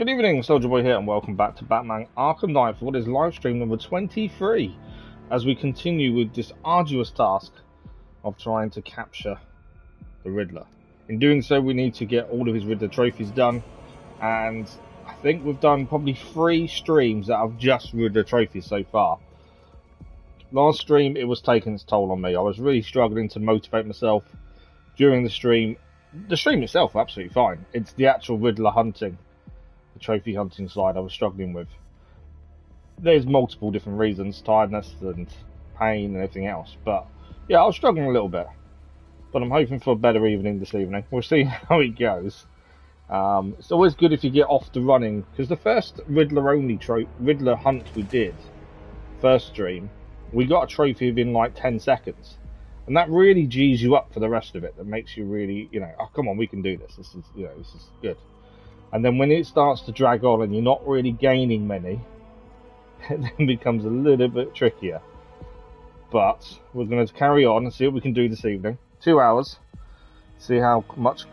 Good evening, Soldier Boy here, and welcome back to Batman Arkham Knight for what is live stream number 23, as we continue with this arduous task of trying to capture the Riddler. In doing so, we need to get all of his Riddler trophies done, and I think we've done probably 3 streams that have just Riddler trophies so far. Last stream, it was taking its toll on me. I was really struggling to motivate myself during the stream. The stream itself, absolutely fine. It's the actual Riddler hunting, the trophy hunting side I was struggling with. There's multiple different reasons, tiredness and pain and everything else, but yeah, I was struggling a little bit, but I'm hoping for a better evening this evening. We'll see how it goes. It's always good if you get off the running, because the first Riddler hunt we did, first stream, we got a trophy within like 10 seconds, and that really G's you up for the rest of it. That makes you really, oh, come on, we can do this. This is, this is good. And then when it starts to drag on and you're not really gaining many, it then becomes a little bit trickier. But we're going to carry on and see what we can do this evening. 2 hours. See how much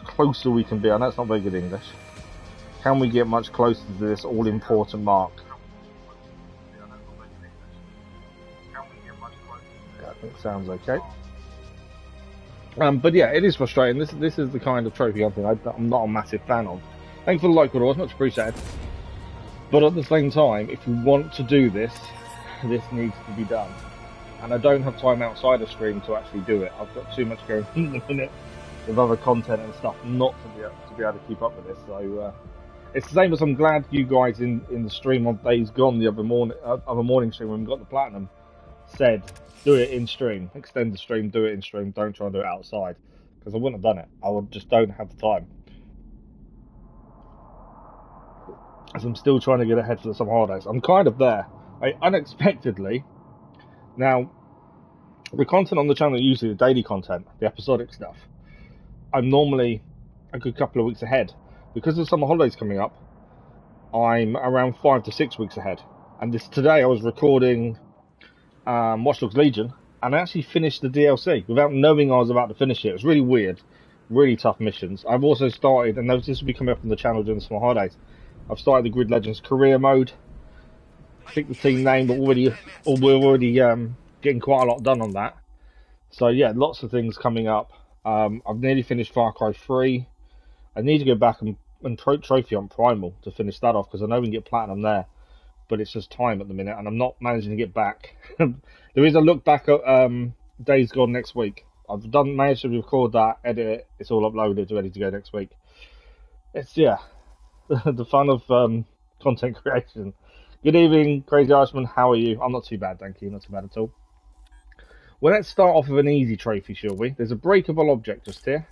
closer we can be. I know it's not very good English. Can we get much closer to this all-important mark? I think it sounds okay. But yeah, it is frustrating. This is the kind of trophy hunting I'm not a massive fan of. Thanks for the like, Riddles, much appreciated. But at the same time, if we want to do this, this needs to be done. And I don't have time outside of stream to actually do it. I've got too much going on in the minute with other content and stuff not to be able to keep up with this. So it's the same as I'm glad you guys in the stream on Days Gone the other morning stream when we got the platinum said do it in stream, extend the stream, do it in stream, don't try and do it outside, because I wouldn't have done it. I would just don't have the time, as I'm still trying to get ahead for the summer holidays. I'm kind of there. Unexpectedly, now the content on the channel, usually the daily content, the episodic stuff, I'm normally a good couple of weeks ahead. Because of summer holidays coming up, I'm around 5 to 6 weeks ahead. And today I was recording Watch Dogs Legion, and I actually finished the DLC without knowing I was about to finish it. It was really weird, really tough missions. I've also started, and this will be coming up on the channel during the summer holidays, I've started the Grid Legends career mode. I think the team name, but we're already getting quite a lot done on that. So yeah, lots of things coming up. I've nearly finished Far Cry 3. I need to go back and trophy on Primal to finish that off, because I know we can get platinum there, but it's just time at the minute, and I'm not managing to get back. There is a look back at Days Gone next week. I've managed to record that, edit it, it's all uploaded, ready to go next week. It's, yeah, the fun of content creation. Good evening, Crazy Irishman, how are you? I'm not too bad, thank you, not too bad at all. Well, let's start off with an easy trophy, shall we? There's a breakable object just here.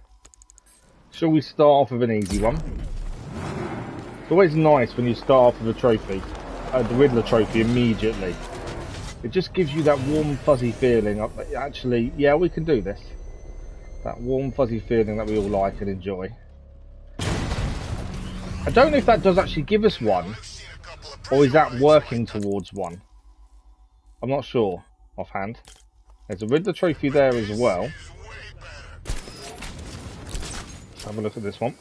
Shall we start off with an easy one? It's always nice when you start off with a trophy, the Riddler trophy, immediately. It just gives you that warm, fuzzy feeling of, actually, yeah, we can do this. That warm, fuzzy feeling that we all like and enjoy. I don't know if that does actually give us one, or is that working towards one? I'm not sure, offhand. There's a Riddler trophy there as well. Have a look at this one.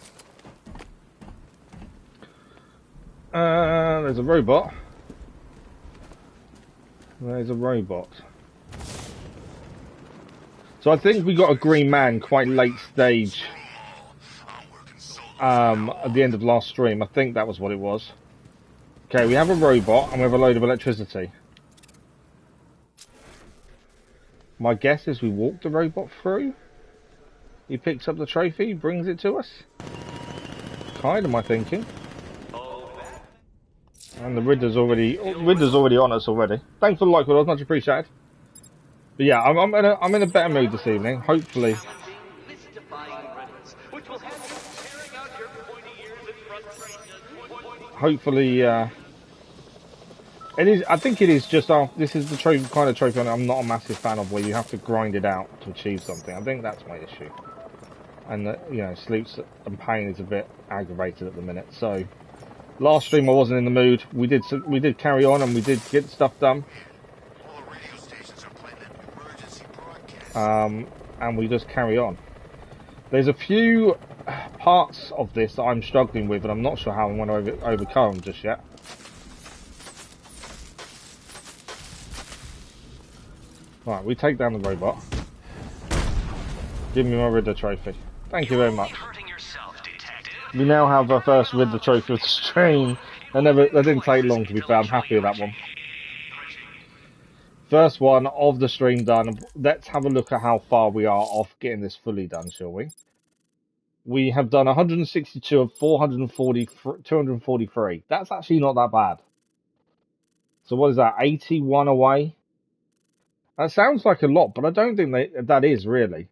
There's a robot. There's a robot. So I think we got a green man quite late stage. At the end of last stream, I think that was what it was. Okay, we have a robot and we have a load of electricity. My guess is we walk the robot through. He picks up the trophy, brings it to us. Kind of my thinking. And the Riddler's already on us already. Thanks for the like, Riddles, much appreciated. But yeah, I'm in a better mood this evening. Hopefully. Hopefully, it is. I think it is just. This is the kind of trophy I'm not a massive fan of, where you have to grind it out to achieve something. I think that's my issue. And sleeps and pain is a bit aggravated at the minute. So, last stream I wasn't in the mood. We did carry on and we did get stuff done. And we just carry on. There's a few parts of this that I'm struggling with, and I'm not sure how I'm going to overcome them just yet. Right, we take down the robot. Give me my Riddler trophy. Thank you very much. We now have our first Riddler trophy of the stream. That didn't take long, to be fair. I'm happy with that one. First one of the stream done. Let's have a look at how far we are off getting this fully done, shall we? We have done 162 of 243. That's actually not that bad. So what is that? 81 away? That sounds like a lot, but I don't think that is really.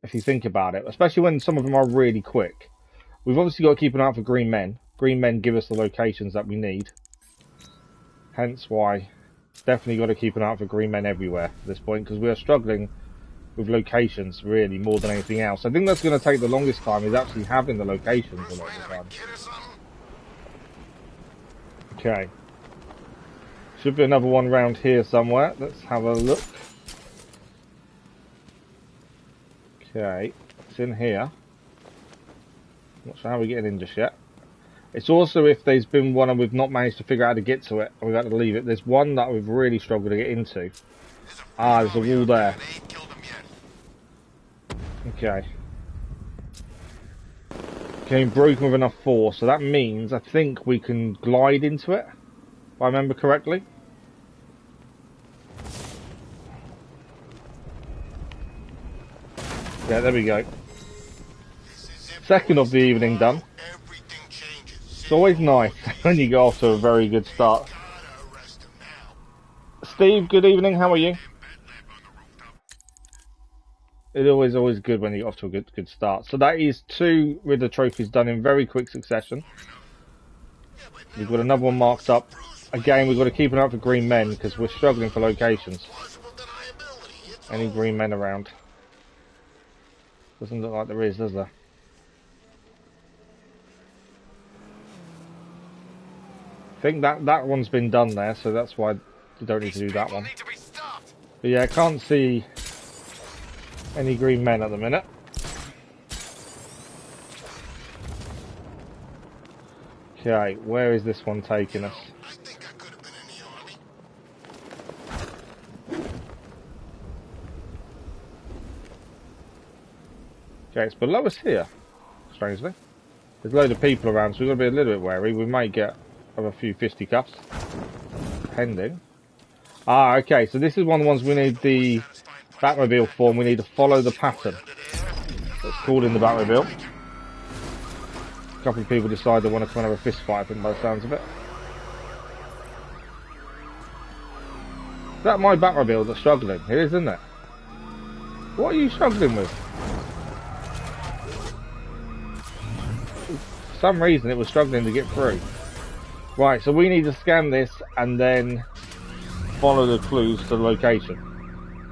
If you think about it, especially when some of them are really quick. We've obviously got to keep an eye out for green men. Green men give us the locations that we need. Hence why, definitely got to keep an eye out for green men everywhere at this point, because we are struggling with locations really more than anything else. I think that's going to take the longest time is actually having the locations a lot of the time. Okay. Should be another one around here somewhere. Let's have a look. Okay, it's in here. Not sure how we're getting in just yet. It's also if there's been one and we've not managed to figure out how to get to it, and we've had to leave it. There's one that we've really struggled to get into. Ah, there's a wall there. Okay. Okay, broken with enough force, so that means I think we can glide into it, if I remember correctly. Yeah, there we go. Second of the evening done. It's always nice when you go off to a very good start. Steve, good evening, how are you? It's always good when you get off to a good start. So that is 2 Riddler trophies done in very quick succession. We've got another one marked up. Again, we've got to keep an eye out for green men because we're struggling for locations. Any green men around? Doesn't look like there is, does there? I think that one's been done there, so that's why you don't need to do that one. But yeah, I can't see any green men at the minute. Okay, where is this one taking us? Okay, it's below us here, strangely. There's a load of people around, so we've got to be a little bit wary. We might get a few fisticuffs. Pending. Ah, okay, so this is one of the ones we need the Batmobile for, and we need to follow the pattern that's called in the Batmobile. A couple of people decide they want to come and have a fist fight, I think, by the sounds of it. Is that my Batmobile that's struggling? It is, isn't it? What are you struggling with? For some reason it was struggling to get through. Right, so we need to scan this and then follow the clues to the location,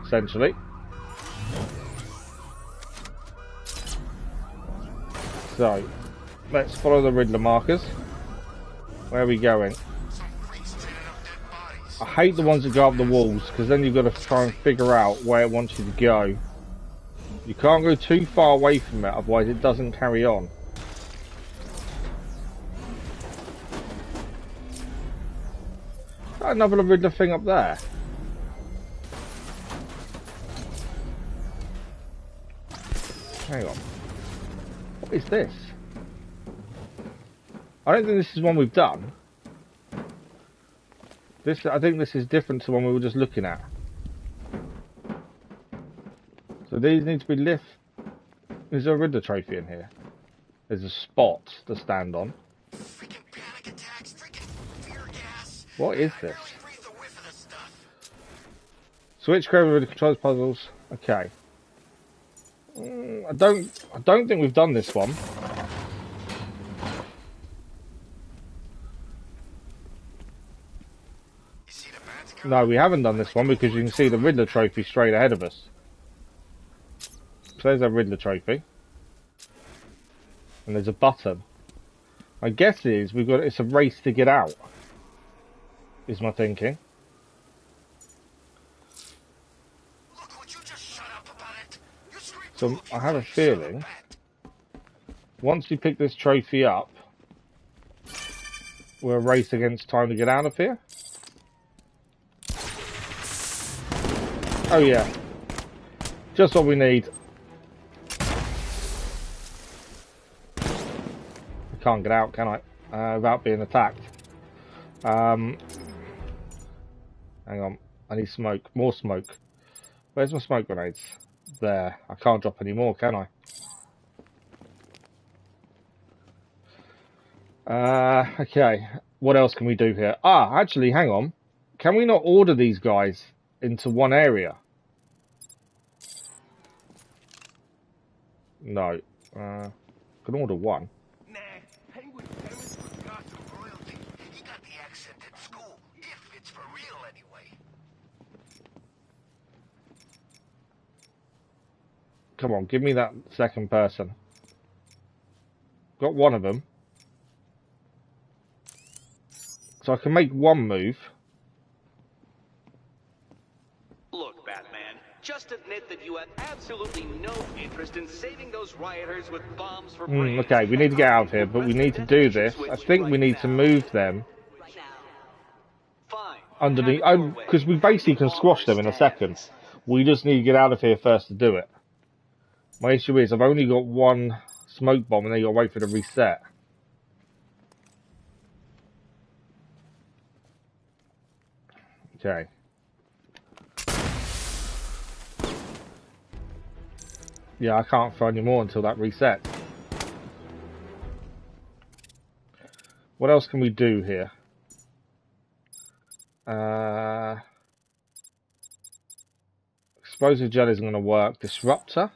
essentially. So, let's follow the Riddler markers. Where are we going? I hate the ones that go up the walls, because then you've got to try and figure out where it wants you to go. You can't go too far away from it, otherwise it doesn't carry on. Another Riddler thing up there. Hang on. What is this? I don't think this is one we've done. I think this is different to one we were just looking at. So these need to be lift. Is there a Riddler trophy in here? There's a spot to stand on. What is this? Switch code with the controls puzzles. Okay. I don't think we've done this one. No, we haven't done this one because you can see the Riddler trophy straight ahead of us. So there's a Riddler trophy. And there's a button. My guess is it's a race to get out. Is my thinking. So I have a feeling Once you pick this trophy up, we'll race against time to get out of here. Oh yeah. Just what we need. I can't get out, can I? Without being attacked. Hang on. I need smoke. More smoke. Where's my smoke grenades? There. I can't drop any more, can I? Okay. What else can we do here? Ah, actually, hang on. Can we not order these guys into one area? No. Can order one. Nah, Penguin's parents were Gotham royalty. He got the accent at school, if it's for real anyway. Come on, give me that second person. Got one of them. So I can make one move. Look, Batman, just admit that you had absolutely no interest in saving those rioters with bombs for brains. Okay, we need to get out of here, but we need to do this. I think we need to move them underneath, because we basically can squash them in a second. We just need to get out of here first to do it. My issue is I've only got one smoke bomb and then you gotta wait for the reset. Okay. Yeah, I can't throw any more until that resets. What else can we do here? Explosive gel isn't going to work. Disruptor?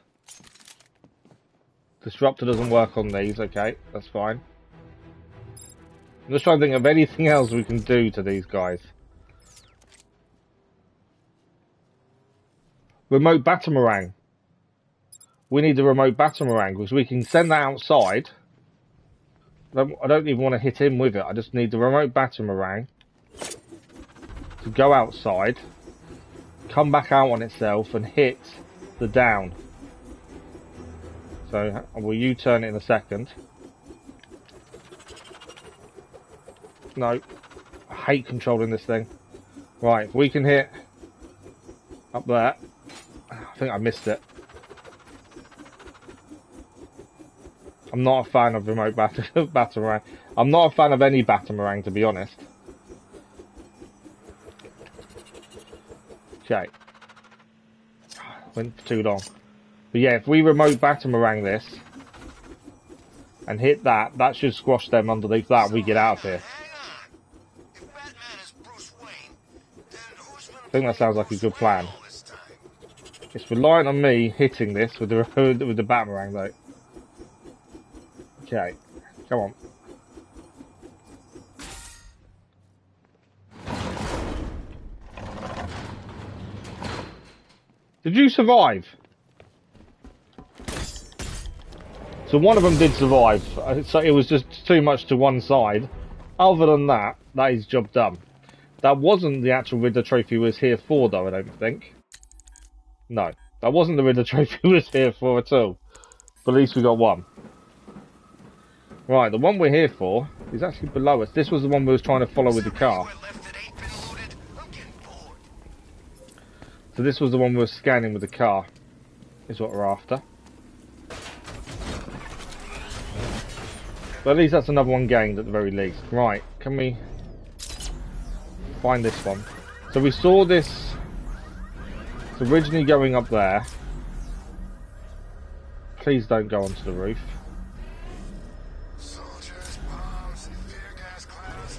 Disruptor doesn't work on these. Okay, that's fine. I'm just trying to think of anything else we can do to these guys. Remote Batamarang. We need the remote Batamarang because we can send that outside. I don't even want to hit him with it. I just need the remote Batamarang to go outside, come back out on itself and hit the down. So will U-turn it in a second. No. I hate controlling this thing. Right, we can hit up there. I think I missed it. I'm not a fan of remote Batamarang. I'm not a fan of any Batamarang, to be honest. Okay. Went for too long. But yeah, if we remote Batamarang this and hit that, that should squash them underneath that and we get out of here. I think that sounds like a good plan. It's reliant on me hitting this with the Batamarang though. Okay, come on. Did you survive? So one of them did survive. So it was just too much to one side. Other than that, that is job done. That wasn't the actual Riddler trophy we was here for though, I don't think. No, that wasn't the Riddler trophy we was here for at all. But at least we got one. Right, the one we're here for is actually below us. This was the one we was trying to follow with the car. So this was the one we were scanning with the car, is what we're after. But at least that's another one gained at the very least. Right, can we find this one? So we saw this, it's originally going up there. Please don't go onto the roof.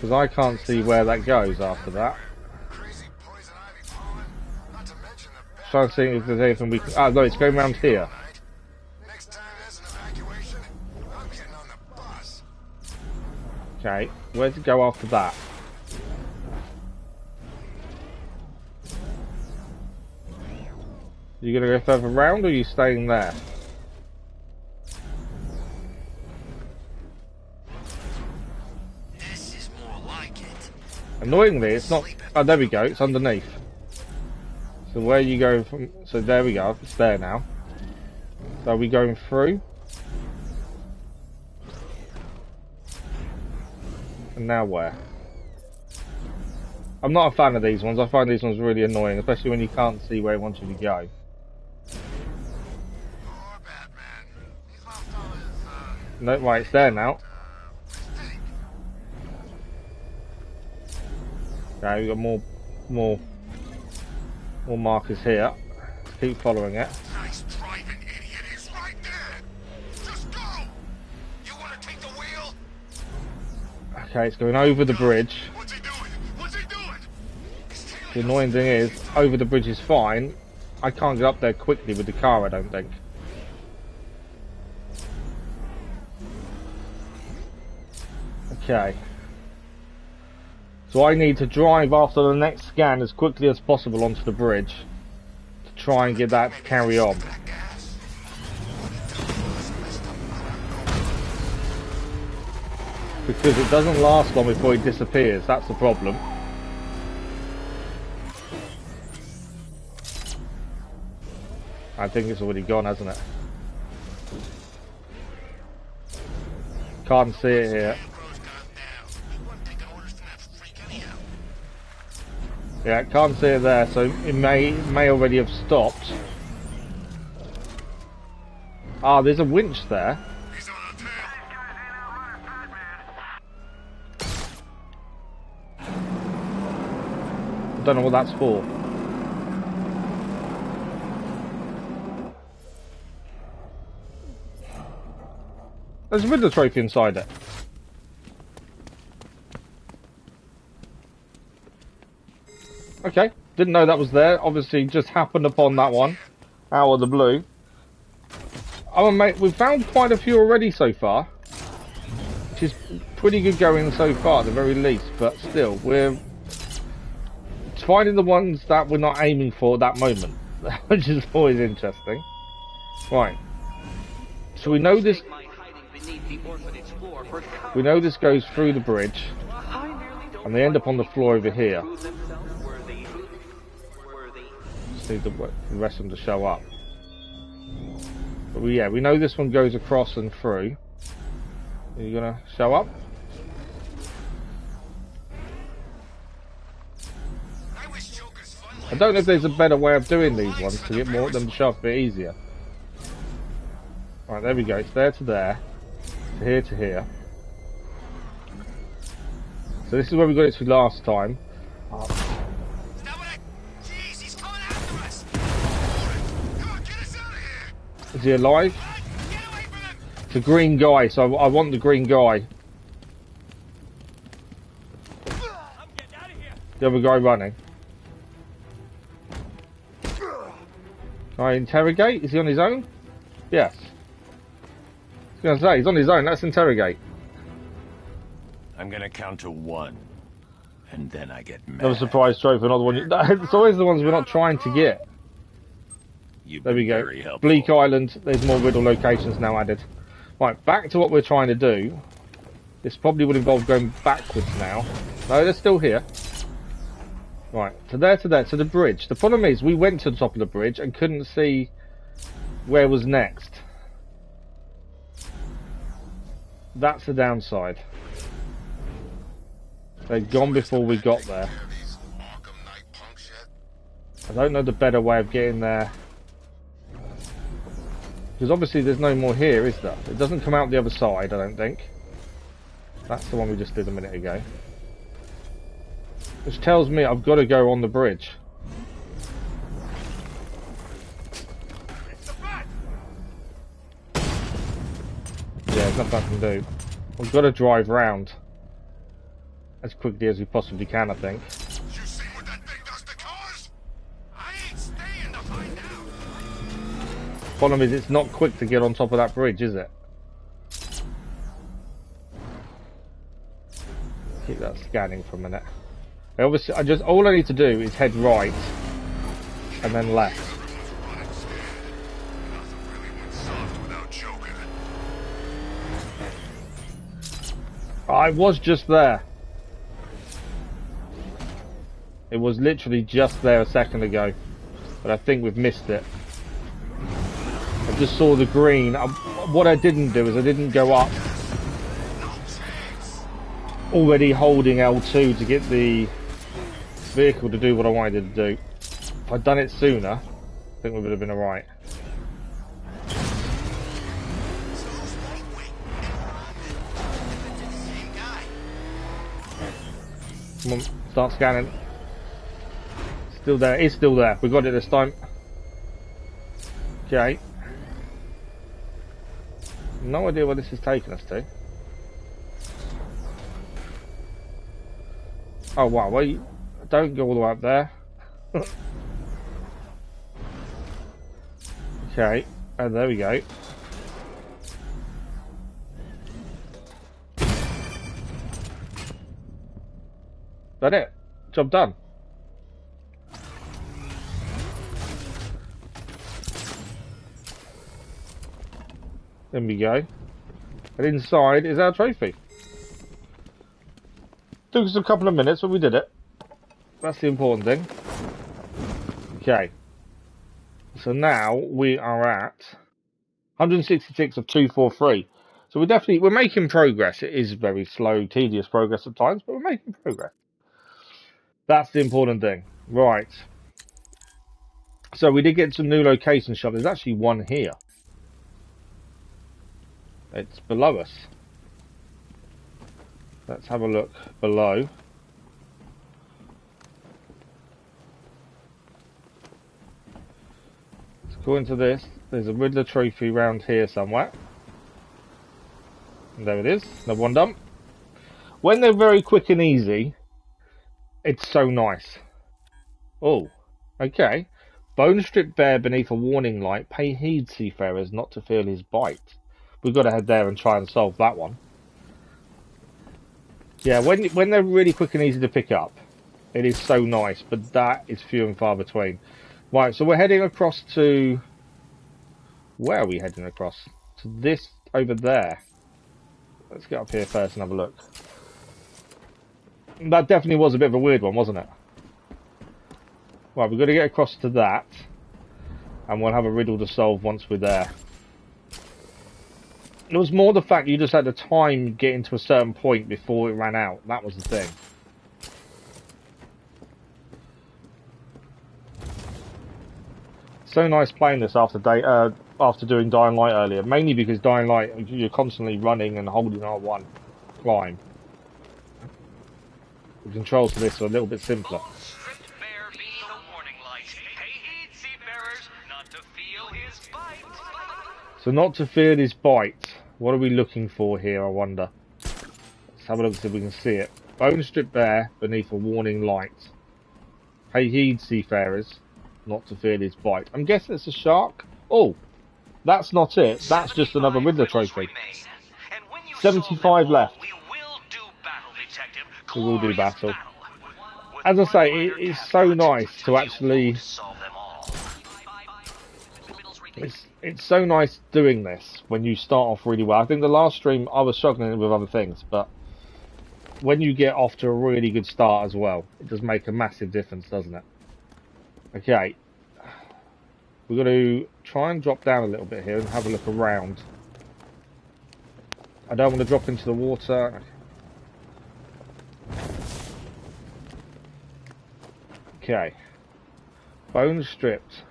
Because I can't see where that goes after that. Trying to see if there's anything we can... Ah, no, it's going around here. Okay, where to go after that? You gonna go further around or are you staying there? Annoyingly, it's not... Oh, there we go, it's underneath. So where are you going from... So there we go, it's there now. So are we going through? And now where? I'm not a fan of these ones. I find these ones really annoying, especially when you can't see where it wants you to go. Poor Batman. He's lost all his, No, right, it's there now. mistake. Okay, we've got more markers here. Let's keep following it. Nice driving, idiot. He's right there. Just go. You want to take the wheel? Okay, it's going over the bridge. What's he doing? What's he doing? The annoying thing is, over the bridge is fine. I can't get up there quickly with the car, I don't think. Okay. So I need to drive after the next scan as quickly as possible onto the bridge to try and get that to carry on. Because it doesn't last long before it disappears, that's the problem. I think it's already gone, hasn't it? Can't see it here. Yeah, can't see it there, so it may already have stopped. Ah, there's a winch there. He's on a tail. I don't know what that's for. There's a Riddler trophy inside it. Okay, didn't know that was there. Obviously, just happened upon that one out of the blue. Oh, mate, we've found quite a few already so far, which is pretty good going so far, at the very least. But still, we're finding the ones that we're not aiming for at that moment, which is always interesting. Right. So we know this. We know this goes through the bridge, and they end up on the floor over here. Just need the rest of them to show up. But yeah, we know this one goes across and through. Are you gonna show up? I don't know if there's a better way of doing these ones to get more them to show up a bit easier. Right, there we go. It's there to there, to here to here. So this is where we got it to last time. Jeez, he's coming after us. Come on, get us out of here. Is he alive? Get away from him. It's a green guy, so I want the green guy. I'm getting out of here. The other guy running. Can I interrogate? Is he on his own? Yes. I was going to say, he's on his own. Let's interrogate. I'm gonna count to 1, and then I get mad. Another surprise trophy, another one. It's always the ones we're not trying to get. You've There we been go. very helpful. Bleak Island. There's more riddle locations now added. Right, back to what we're trying to do. This probably would involve going backwards now. No, they're still here. Right, to there, to the bridge. The problem is, we went to the top of the bridge and couldn't see where was next. That's the downside. They'd gone before we got there. These Arkham Knight punks yet? I don't know the better way of getting there. Because obviously there's no more here, is there? It doesn't come out the other side, I don't think. That's the one we just did a minute ago. Which tells me I've got to go on the bridge. Yeah, there's nothing I can do. We've got to drive round as quickly as we possibly can, I think. You see what that thing does to cars? I ain't staying to find out. Problem is, it's not quick to get on top of that bridge, is it? Keep that scanning for a minute. Obviously, all I need to do is head right and then left. I was just there. It was literally just there a second ago, but I think we've missed it. I just saw the green. What I didn't do is I didn't go up. already holding L2 to get the vehicle to do what I wanted to do. If I'd done it sooner, I think we would have been alright. Come on, start scanning. Still there, it's still there. We got it this time. Okay. No idea where this is taking us to. Oh wow, wait, don't go all the way up there. Okay, and there we go. That it? Job done. There we go. And inside is our trophy. Took us a couple of minutes, but we did it. That's the important thing. Okay. So now we are at 166 of 243. So we're making progress. It is very slow, tedious progress at times, but we're making progress. That's the important thing. Right. So we did get some new location shot. There's actually one here. It's below us. Let's have a look below. According to this, there's a Riddler trophy round here somewhere. And there it is. Another one done. When they're very quick and easy, it's so nice. Oh, okay. Bone stripped bear beneath a warning light. Pay heed, seafarers, not to feel his bite. We've got to head there and try and solve that one. Yeah, when they're really quick and easy to pick up, it is so nice, but that is few and far between. Right, so we're heading across to... Where are we heading across? To this over there. Let's get up here first and have a look. That definitely was a bit of a weird one, wasn't it? Right, we've got to get across to that. And we'll have a riddle to solve once we're there. It was more the fact you just had the time getting to a certain point before it ran out. That was the thing. So nice playing this after doing Dying Light earlier. Mainly because Dying Light, you're constantly running and holding R1. Climb. The controls for this are a little bit simpler. So not to feel his bite. What are we looking for here, I wonder? Let's have a look, see if we can see it. Bone stripped bear beneath a warning light. Pay heed, seafarers, not to feel his bite. I'm guessing it's a shark. Oh, that's not it. That's just another Riddler trophy. 75 left. We will do battle. As I say, it's so nice to actually... It's so nice doing this when you start off really well. I think the last stream I was struggling with other things, but when you get off to a really good start as well, it does make a massive difference, doesn't it? Okay. We've got to try and drop down a little bit here and have a look around. I don't want to drop into the water. Okay. Bone stripped.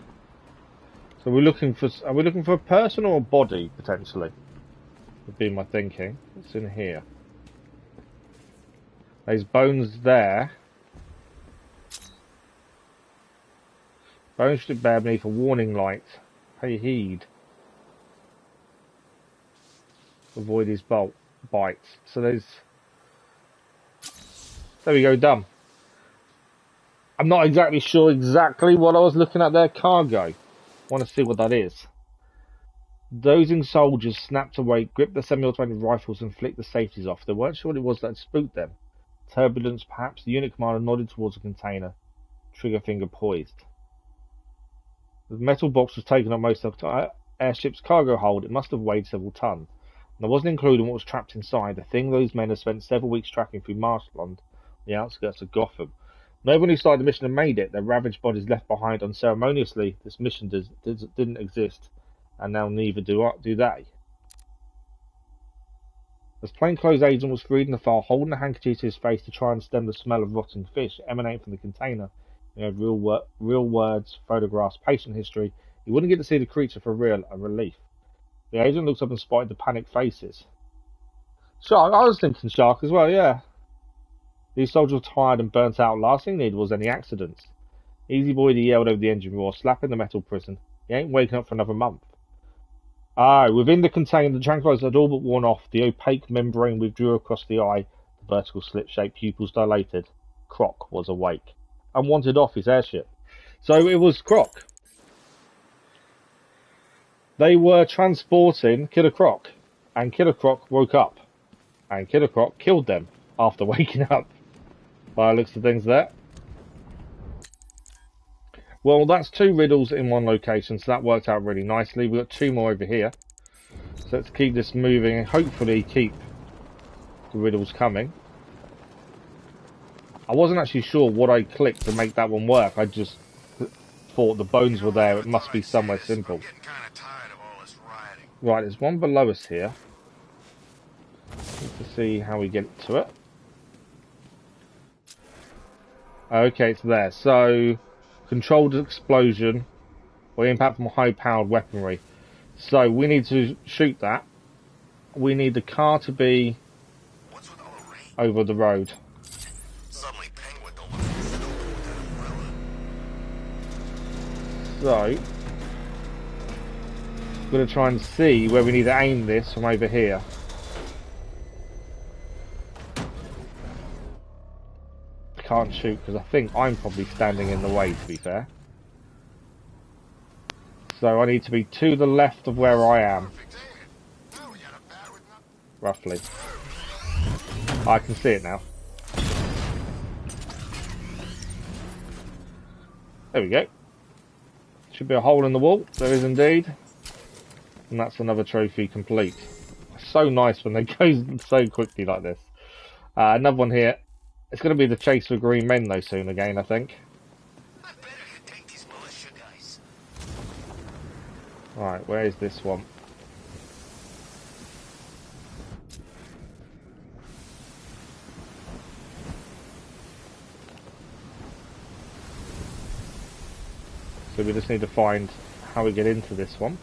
So are we looking for a person or a body, potentially? Would be my thinking. What's in here? There's bones there. Bone stripped bear beneath a warning light. Pay heed. Avoid his bites. So there's... There we go, done. I'm not exactly sure exactly what I was looking at there. Cargo. Want to see what that is. Dozing soldiers snapped awake, gripped the semi-automatic rifles and flicked the safeties off. They weren't sure what it was that had spooked them. Turbulence, perhaps. The unit commander nodded towards a container, trigger finger poised. The metal box was taken up most of the airship's cargo hold. It must have weighed several tons. And there wasn't including what was trapped inside, the thing those men had spent several weeks tracking through marshland, the outskirts of Gotham. No one who started the mission had made it. Their ravaged bodies left behind unceremoniously. This mission didn't exist, and now neither do they. As plainclothes agent was reading the file, holding a handkerchief to his face to try and stem the smell of rotting fish emanating from the container. He had real words, photographs, patient history. He wouldn't get to see the creature for real, a relief. The agent looked up and spotted the panicked faces. Shark, I was thinking shark as well, yeah. These soldiers were tired and burnt out. Last thing they needed was any accidents. Easy boy, he yelled over the engine roar, slapping the metal prison. He ain't waking up for another month. Within the container, the tranquilizer had all but worn off. The opaque membrane withdrew across the eye. The vertical slit-shaped pupils dilated. Croc was awake and wanted off his airship. So it was Croc. They were transporting Killer Croc, and Killer Croc woke up, and Killer Croc killed them after waking up. By the looks of things there. Well, that's 2 riddles in one location, so that worked out really nicely. We've got 2 more over here. So let's keep this moving and hopefully keep the riddles coming. I wasn't actually sure what I clicked to make that one work. I just thought the bones were there. It must be somewhere simple. Right, there's one below us here. Need to see how we get to it. Okay, it's there. So, controlled explosion or impact from high-powered weaponry. So, we need to shoot that. We need the car to be over the road. So, I'm going to try and see where we need to aim this from over here. I can't shoot because I think I'm probably standing in the way, to be fair. So I need to be to the left of where I am. Roughly. I can see it now. There we go. Should be a hole in the wall. There is indeed. And that's another trophy complete. So nice when they go so quickly like this. Another one here. It's going to be the chase for green men though soon again, I think. Right, where is this one? So we just need to find how we get into this one.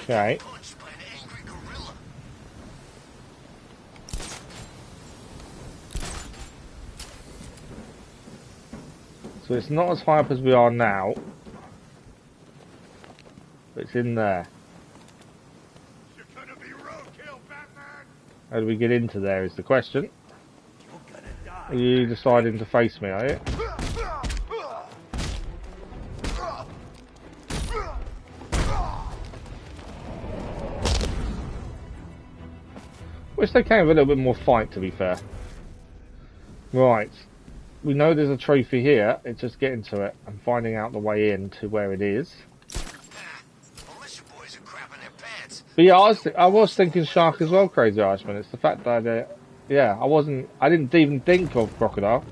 Okay. So it's not as high up as we are now, but it's in there. You're gonna be roadkill, Batman. How do we get into there is the question. Are you deciding to face me, are you? Wish they came with a little bit more fight, to be fair. Right. We know there's a trophy here. It's just getting to it and finding out the way in to where it is. But yeah, I was thinking shark as well, Crazy Irishman. It's the fact that, yeah, I didn't even think of crocodile.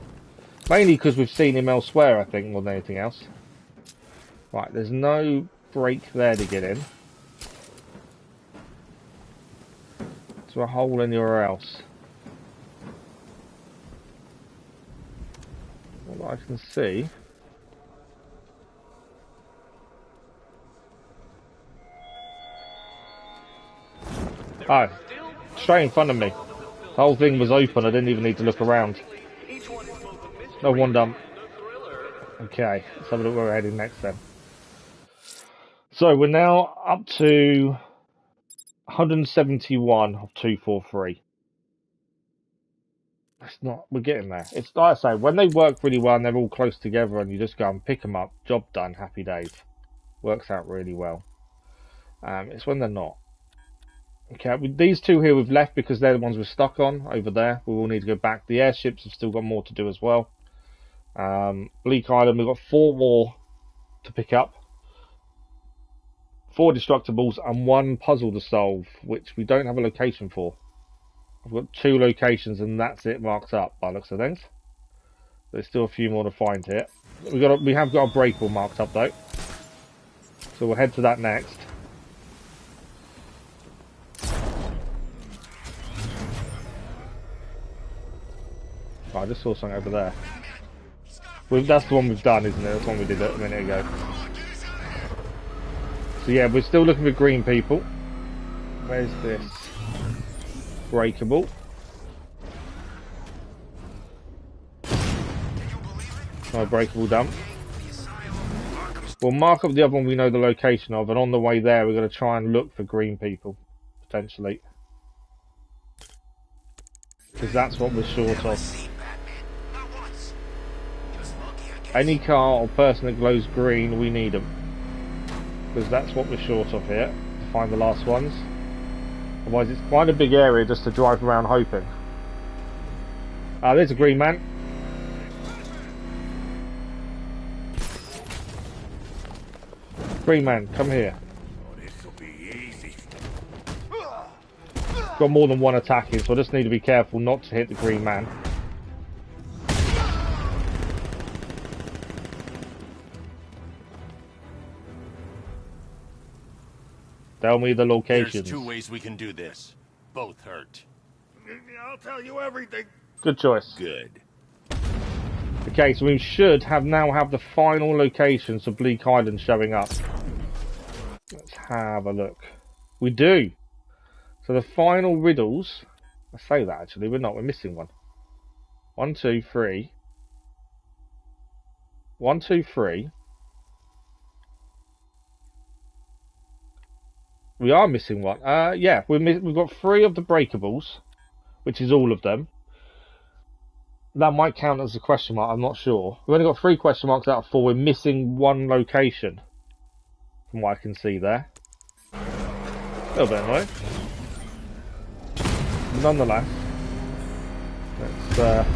Mainly because we've seen him elsewhere, I think, more than anything else. Right, there's no break there to get in. Is there a hole anywhere else? What I can see. Oh, straight in front of me. The whole thing was open, I didn't even need to look around. No wonder. Okay, let's have a look where we're heading next then. So we're now up to 171 of 243. It's not, we're getting there. It's like I say, when they work really well and they're all close together and you just go and pick them up, job done, happy days. Works out really well. It's when they're not. Okay, with these 2 here we've left because they're the ones we're stuck on over there. We will need to go back. The airships have still got more to do as well. Bleak Island, we've got 4 more to pick up. 4 destructibles and 1 puzzle to solve, which we don't have a location for. I've got 2 locations and that's it marked up by the looks of things. There's still a few more to find here. We have got a breakable marked up though, so we'll head to that next. Oh, I just saw something over there. That's the one we've done, isn't it? That's the one we did a minute ago. So yeah, we're still looking for green people. Where's this? Breakable. Oh, breakable dump. We'll mark up the other one we know the location of, and on the way there we're going to try and look for green people, potentially. Because that's what we're short of. Any car or person that glows green, we need them. Because that's what we're short of here, to find the last ones. Otherwise it's quite a big area just to drive around hoping. Ah, there's a green man. Green man, come here. Got more than one attacking, so I just need to be careful not to hit the green man. Tell me the locations. There's 2 ways we can do this. Both hurt. I'll tell you everything. Good choice. Good. Okay, so we should now have the final locations of Bleak Island showing up. Let's have a look. We do. So the final riddles. I say that actually, we're missing one. 1, 2, 3. 1, 2, 3. We are missing one. Yeah, we've got 3 of the breakables, which is all of them. That might count as a question mark, I'm not sure. We've only got 3 question marks out of 4. We're missing 1 location, from what I can see there. A little bit annoying. Nonetheless, let's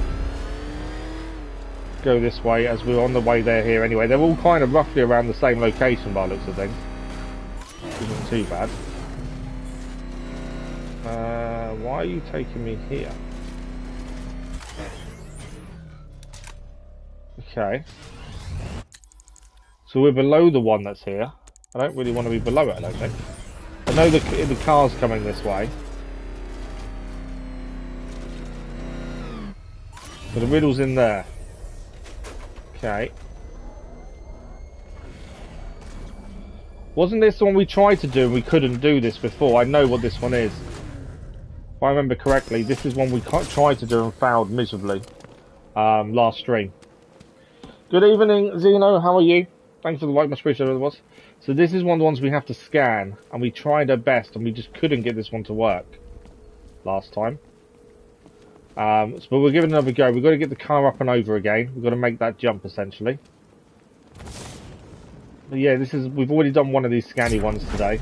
go this way as we're on the way there here anyway. They're all kind of roughly around the same location by the looks of things. Isn't too bad. Why are you taking me here? Okay. So we're below the one that's here. I don't really want to be below it, I don't think. I know the car's coming this way. So the riddle's in there. Okay. Wasn't this the one we tried to do and we couldn't do this before? I know what this one is. If I remember correctly, this is one we tried to do and failed miserably. Last stream. Good evening, Zeno. How are you? Thanks for the like, much appreciated it was. So this is one of the ones we have to scan, and we tried our best, and we just couldn't get this one to work last time. But we'll give it another go. We've got to get the car up and over again. We've got to make that jump essentially. But yeah, we've already done one of these scanny ones today.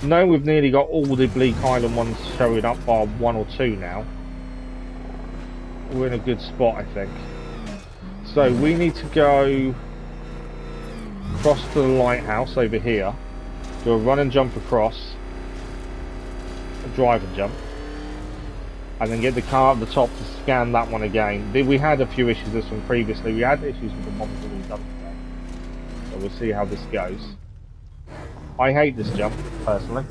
No, we've nearly got all the Bleak Island ones showing up, bar 1 or 2 now. We're in a good spot, I think. So we need to go across to the lighthouse over here. Do a run and jump across. A drive and jump. And then get the car up the top to scan that one again. We had a few issues with this one previously. We had issues with the ones that we've done today. So we'll see how this goes. I hate this jump, personally.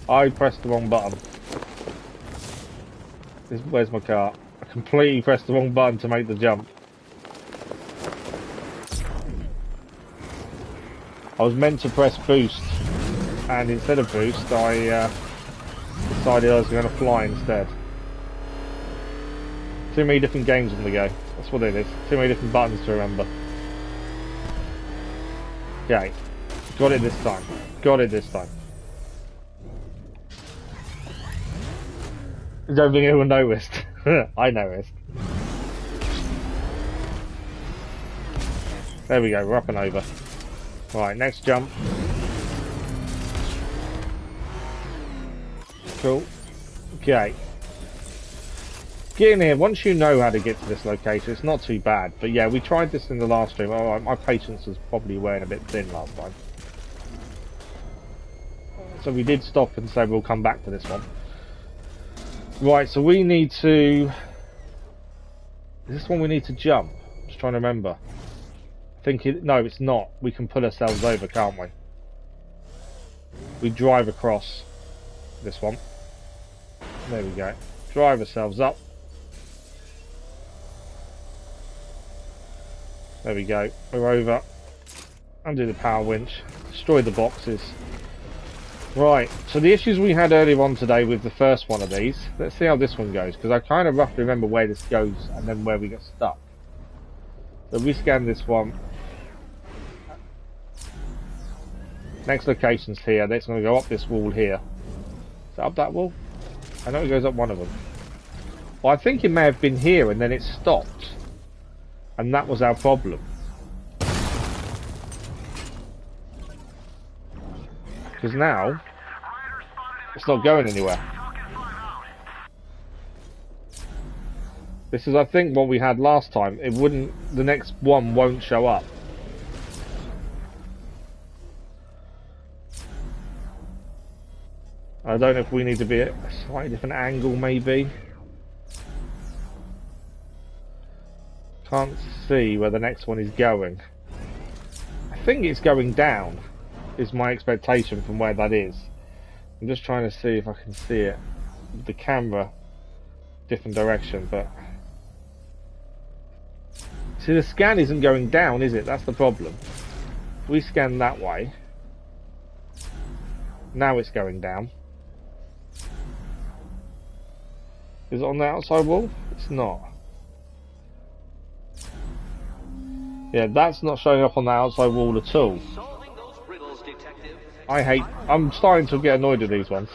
I pressed the wrong button. Where's my car? I completely pressed the wrong button to make the jump. I was meant to press boost, and instead of boost, I decided I was going to fly instead. Too many different games on the go. That's what it is. Too many different buttons to remember. Okay. Got it this time. Got it this time. I don't think anyone noticed. I noticed. There we go, we're up and over. Right, next jump. Cool. Okay. Getting here, once you know how to get to this location, it's not too bad. But yeah, we tried this in the last stream. Oh, my patience was probably wearing a bit thin last time. So we did stop and say we'll come back to this one. Right, so we need to Is this one we need to jump? I'm just trying to remember. No, it's not. We can pull ourselves over, can't we? We drive across this one. There we go. Drive ourselves up. There we go. We're over. Undo the power winch. Destroy the boxes. Right, so the issues we had earlier on today with the first one of these, let's see how this one goes, because I kind of roughly remember where this goes and then where we get stuck. So we scan this one. Next location's here, next going to go up this wall here. Is that up that wall? I know it goes up one of them. Well, I think it may have been here and then it stopped. And that was our problem. Because now, it's not going anywhere. This is, I think, what we had last time. It wouldn't, the next one won't show up. I don't know if we need to be at a slightly different angle, maybe. Can't see where the next one is going. I think it's going down, is my expectation from where that is. I'm just trying to see if I can see it with the camera, different direction, but see, the scan isn't going down, is it? That's the problem. We scan that way. Now it's going down. Is it on the outside wall? It's not. Yeah, that's not showing up on the outside wall at all. I'm starting to get annoyed with these ones.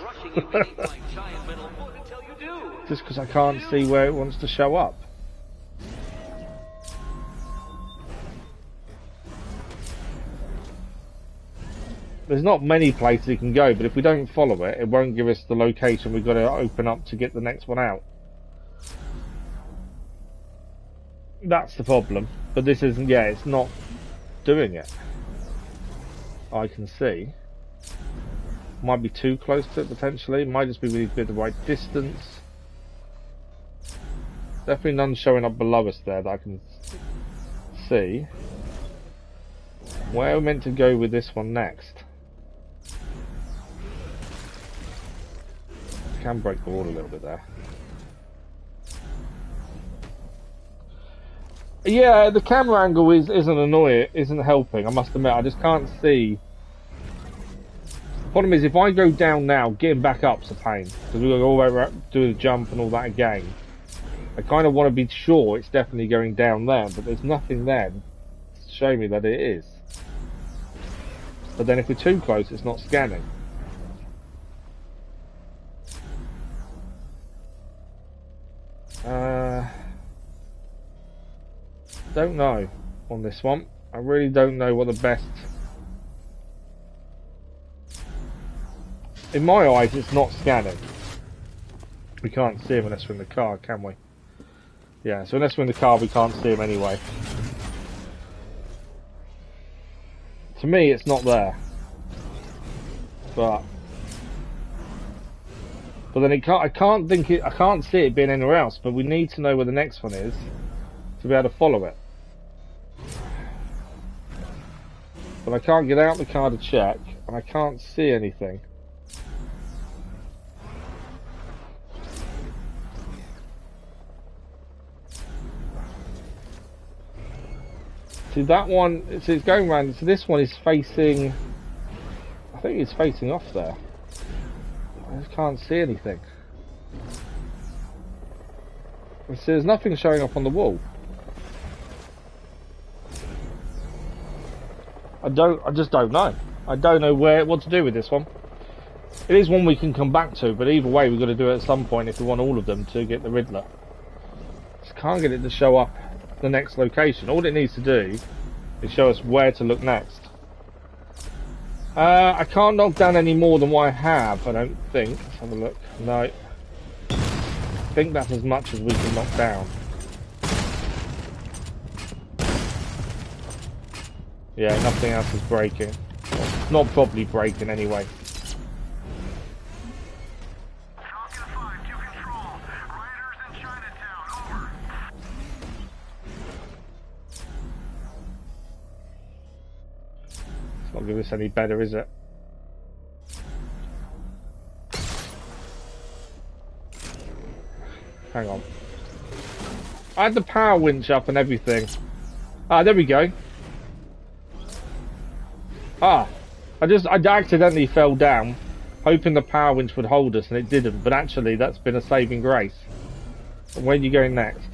Just because I can't see where it wants to show up. There's not many places you can go, but if we don't follow it, it won't give us the location we've got to open up to get the next one out. That's the problem. But this isn't, yeah, it's not doing it. I can see. Might be too close to it potentially. Might just be we need to be at the right distance. Definitely none showing up below us there that I can see. Where are we meant to go with this one next? Can break the wall a little bit there. Yeah, the camera angle isn't annoying, isn't helping. I must admit, I just can't see. The problem is, if I go down now, getting back up's a pain because we've got to go all the way around, do the jump and all that again. I kind of want to be sure it's definitely going down there, but there's nothing there to show me that it is. But then if we're too close, it's not scanning. Don't know on this one. I really don't know what the best. In my eyes, it's not scanning. We can't see him unless we're in the car, can we? Yeah, so unless we're in the car, we can't see him anyway. To me, it's not there. But then I can't see it being anywhere else. But we need to know where the next one is to be able to follow it. But I can't get out the car to check, and I can't see anything. See that one, so it's going round, so this one is facing, I think it's facing off there. I just can't see anything. So there's nothing showing up on the wall. I just don't know. I don't know what to do with this one. It is one we can come back to, but either way we've got to do it at some point if we want all of them to get the Riddler. Just can't get it to show up the next location. All it needs to do is show us where to look next. I can't knock down any more than what I have, I don't think. Let's have a look. No. I think that's as much as we can knock down. Yeah, nothing else is breaking. Not properly breaking anyway. It's not giving us any better, is it? Hang on. I had the power winch up and everything. Ah, there we go. Ah, I accidentally fell down, hoping the power winch would hold us, and it didn't. But actually, that's been a saving grace. And where are you going next?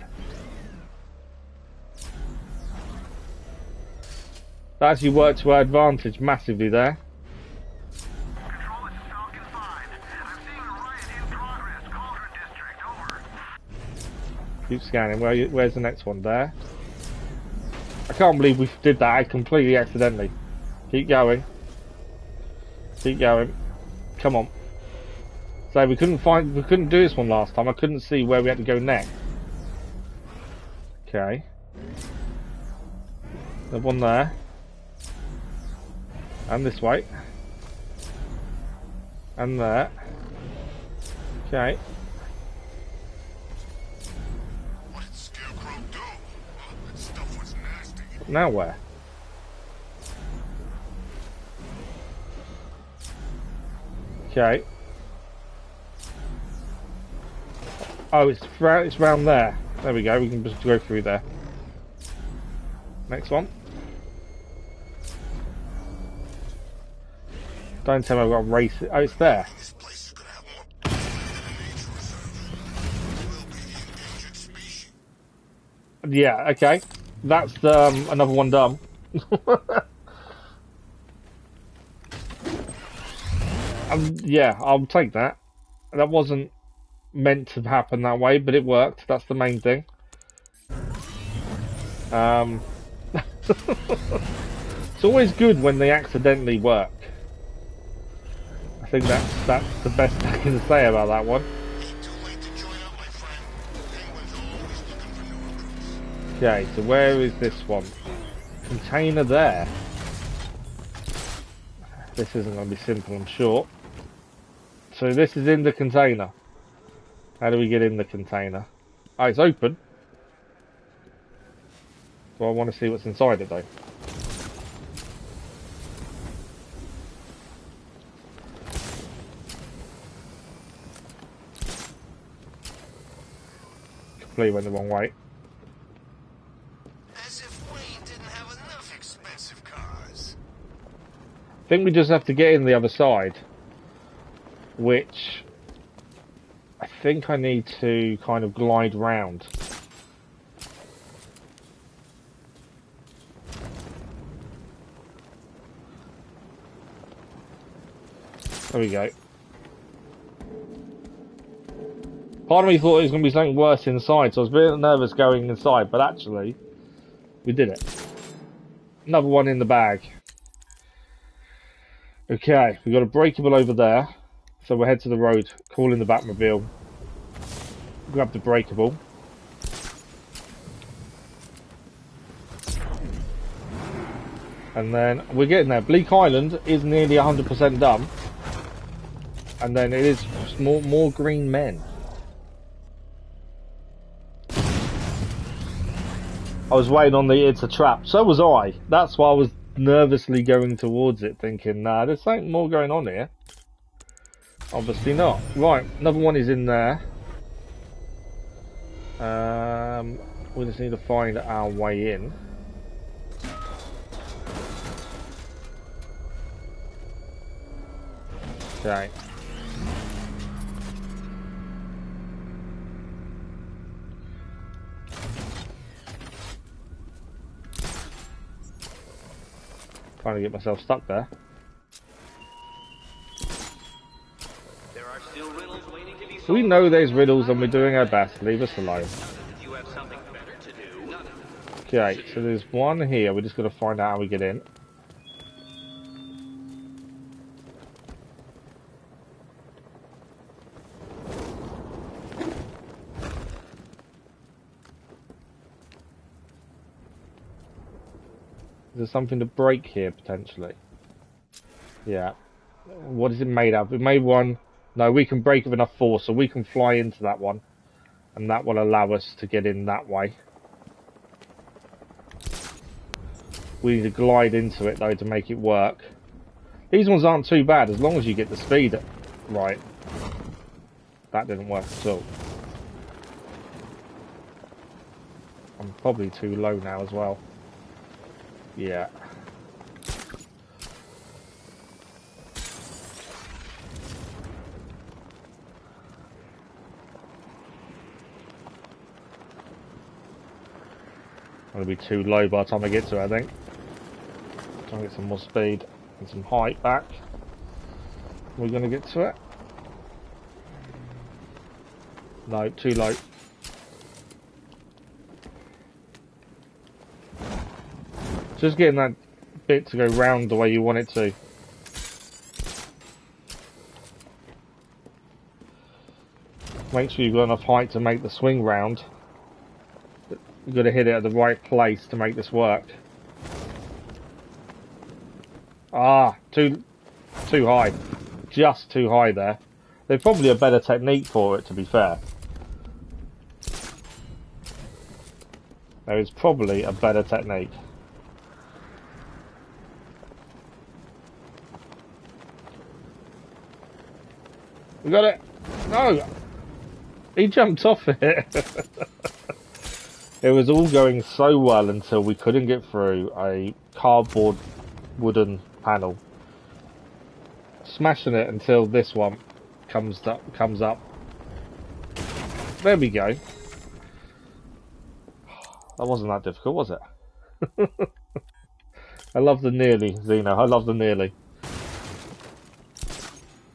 That actually worked to our advantage massively there. Control, it's Falcon 5. I'm seeing a riot in progress. Cauldron District, over. Keep scanning. Where's the next one? There. I can't believe we did that completely accidentally. Keep going. Keep going. Come on. So we couldn't do this one last time. I couldn't see where we had to go next. Okay. There's one there. And this way. And there. Okay. What did Scarecrow do? That stuff was nasty. Now where? Okay. Oh, it's round there. There we go. We can just go through there. Next one. Don't tell me I've got to race it. Oh, it's there. This place is gonna have more than a nature reserve. We'll be the endangered species. Yeah, okay. That's another one done. Yeah, I'll take that. That wasn't meant to happen that way, but it worked. That's the main thing. It's always good when they accidentally work. I think that's the best I can say about that one. Ain't too late to join up, my friend. Penguin's always looking for new recruits. Okay, so where is this one? Container there. This isn't going to be simple, I'm sure. So this is in the container. How do we get in the container? Oh, it's open. Do I want to see what's inside it, though? Completely went the wrong way. As if Wayne didn't have enough expensive cars. I think we just have to get in the other side. Which I think I need to kind of glide round. There we go. Part of me thought it was going to be something worse inside, so I was a bit nervous going inside, but actually, we did it. Another one in the bag. Okay, we've got a breakable over there. So we'll head to the road, call in the Batmobile, grab the breakable. And then we're getting there. Bleak Island is nearly 100% done. And then it is more green men. I was waiting on the it's a trap. So was I. That's why I was nervously going towards it, thinking, nah, there's something more going on here. Obviously not. Right, another one is in there. We just need to find our way in. Okay. Trying to get myself stuck there. We know there's riddles and we're doing our best. Leave us alone. Okay, so there's one here. We're just going to find out how we get in. Is there something to break here, potentially? Yeah. What is it made of? It made one... No, we can break with enough force, so we can fly into that one. And that will allow us to get in that way. We need to glide into it though to make it work. These ones aren't too bad as long as you get the speed right. That didn't work at all. I'm probably too low now as well. Yeah. I'm going to be too low by the time I get to it, I think. Try and get some more speed and some height back. We're going to get to it. No, too low. Just getting that bit to go round the way you want it to. Make sure you've got enough height to make the swing round. You've got to hit it at the right place to make this work. Ah, too high. Just too high there. There's probably a better technique for it, to be fair. There is probably a better technique. We got it! No! He jumped off it! It was all going so well until we couldn't get through a cardboard wooden panel. Smashing it until this one comes up. There we go. That wasn't that difficult, was it? I love the nearly, Zeno. I love the nearly.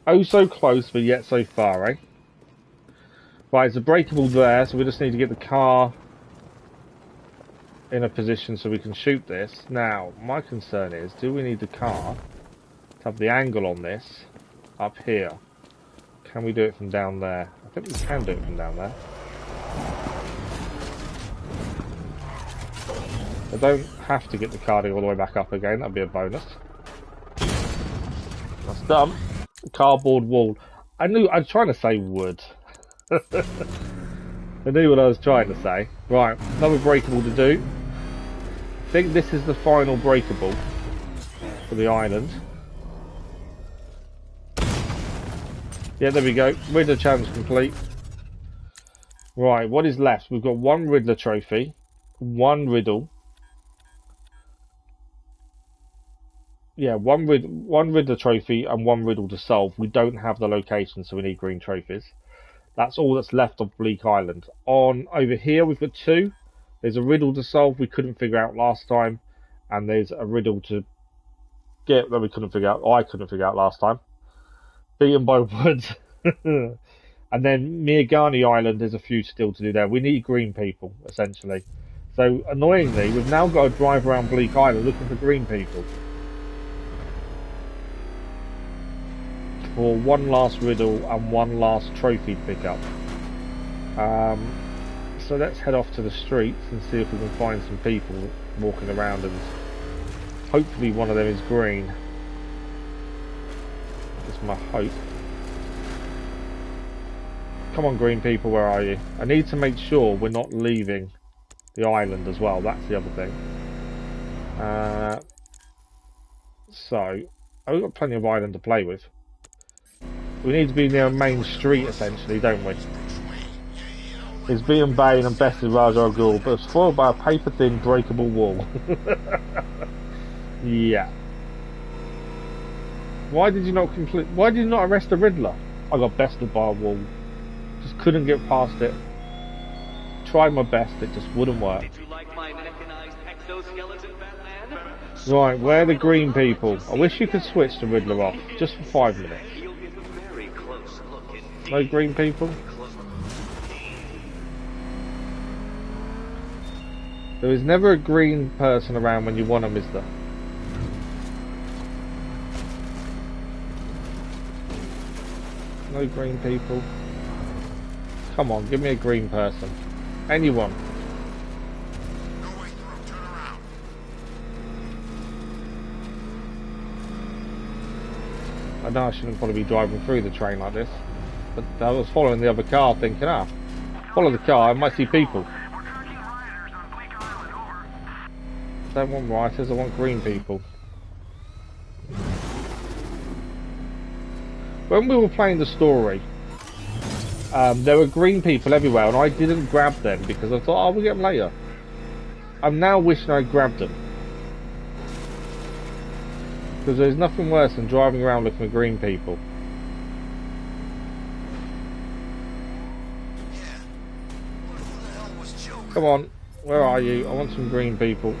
Oh, so close, but yet so far, eh? Right, it's a breakable there, so we just need to get the car in a position so we can shoot this. Now, my concern is, do we need the car to have the angle on this up here? Can we do it from down there? I think we can do it from down there. I don't have to get the car all the way back up again, that'd be a bonus. That's done. Cardboard wall. I was trying to say wood. I knew what I was trying to say. Right, another breakable to do. I think this is the final breakable for the island. Yeah, there we go. Riddler challenge complete. Right, what is left? We've got one Riddler trophy, one Riddle. Yeah, one Riddler trophy and one Riddle to solve. We don't have the location, so we need green trophies. That's all that's left of Bleak Island. On over here, we've got two. There's a riddle to solve we couldn't figure out last time, and there's a riddle to get that we couldn't figure out. I couldn't figure out last time. Beaten by woods. And then Miyagani Island, there's a few still to do there. We need green people, essentially. So, annoyingly, we've now got to drive around Bleak Island looking for green people. For one last riddle and one last trophy to pick up. So let's head off to the streets and see if we can find some people walking around, and hopefully one of them is green. That's my hope. Come on, green people, where are you? I need to make sure we're not leaving the island as well. That's the other thing. So, we've got plenty of island to play with. We need to be near a main street, essentially, don't we? It's being Bane and bested Ra's al Ghul, but spoiled by a paper-thin, breakable wall. Yeah. Why did you not arrest the Riddler? I got bested by a wall. Just couldn't get past it. Tried my best, it just wouldn't work. Did you like my mechanized exoskeleton, Batman? Right, where are the green people? I wish you could switch the Riddler off, just for 5 minutes. You'll get a very close look indeed. No green people? There is never a green person around when you want them, is there? No green people. Come on, give me a green person. Anyone. No way through. Turn around. I know I shouldn't probably be driving through the train like this, but I was following the other car thinking, follow the car, I might see people. We're tracking rioters on Bleak Island, over. Don't want rioters, I want green people. When we were playing the story, there were green people everywhere, and I didn't grab them because I thought, oh, we'll get them later. I'm now wishing I grabbed them. Because there's nothing worse than driving around looking for green people. Come on, where are you? I want some green people.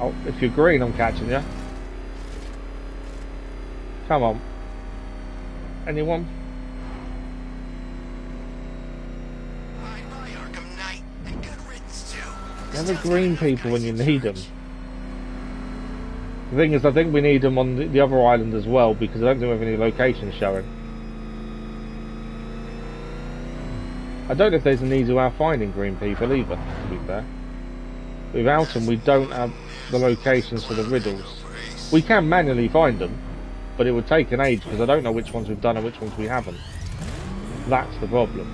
Oh, if you're green, I'm catching you. Come on. Anyone? Bye-bye, Arkham Knight, and good riddance too. Never green people when you need them. The thing is, I think we need them on the other island as well, because I don't think we have any locations showing. I don't know if there's an easy way of finding green people either, to be fair. Without them, we don't have the locations for the riddles. We can manually find them, but it would take an age because I don't know which ones we've done and which ones we haven't. That's the problem.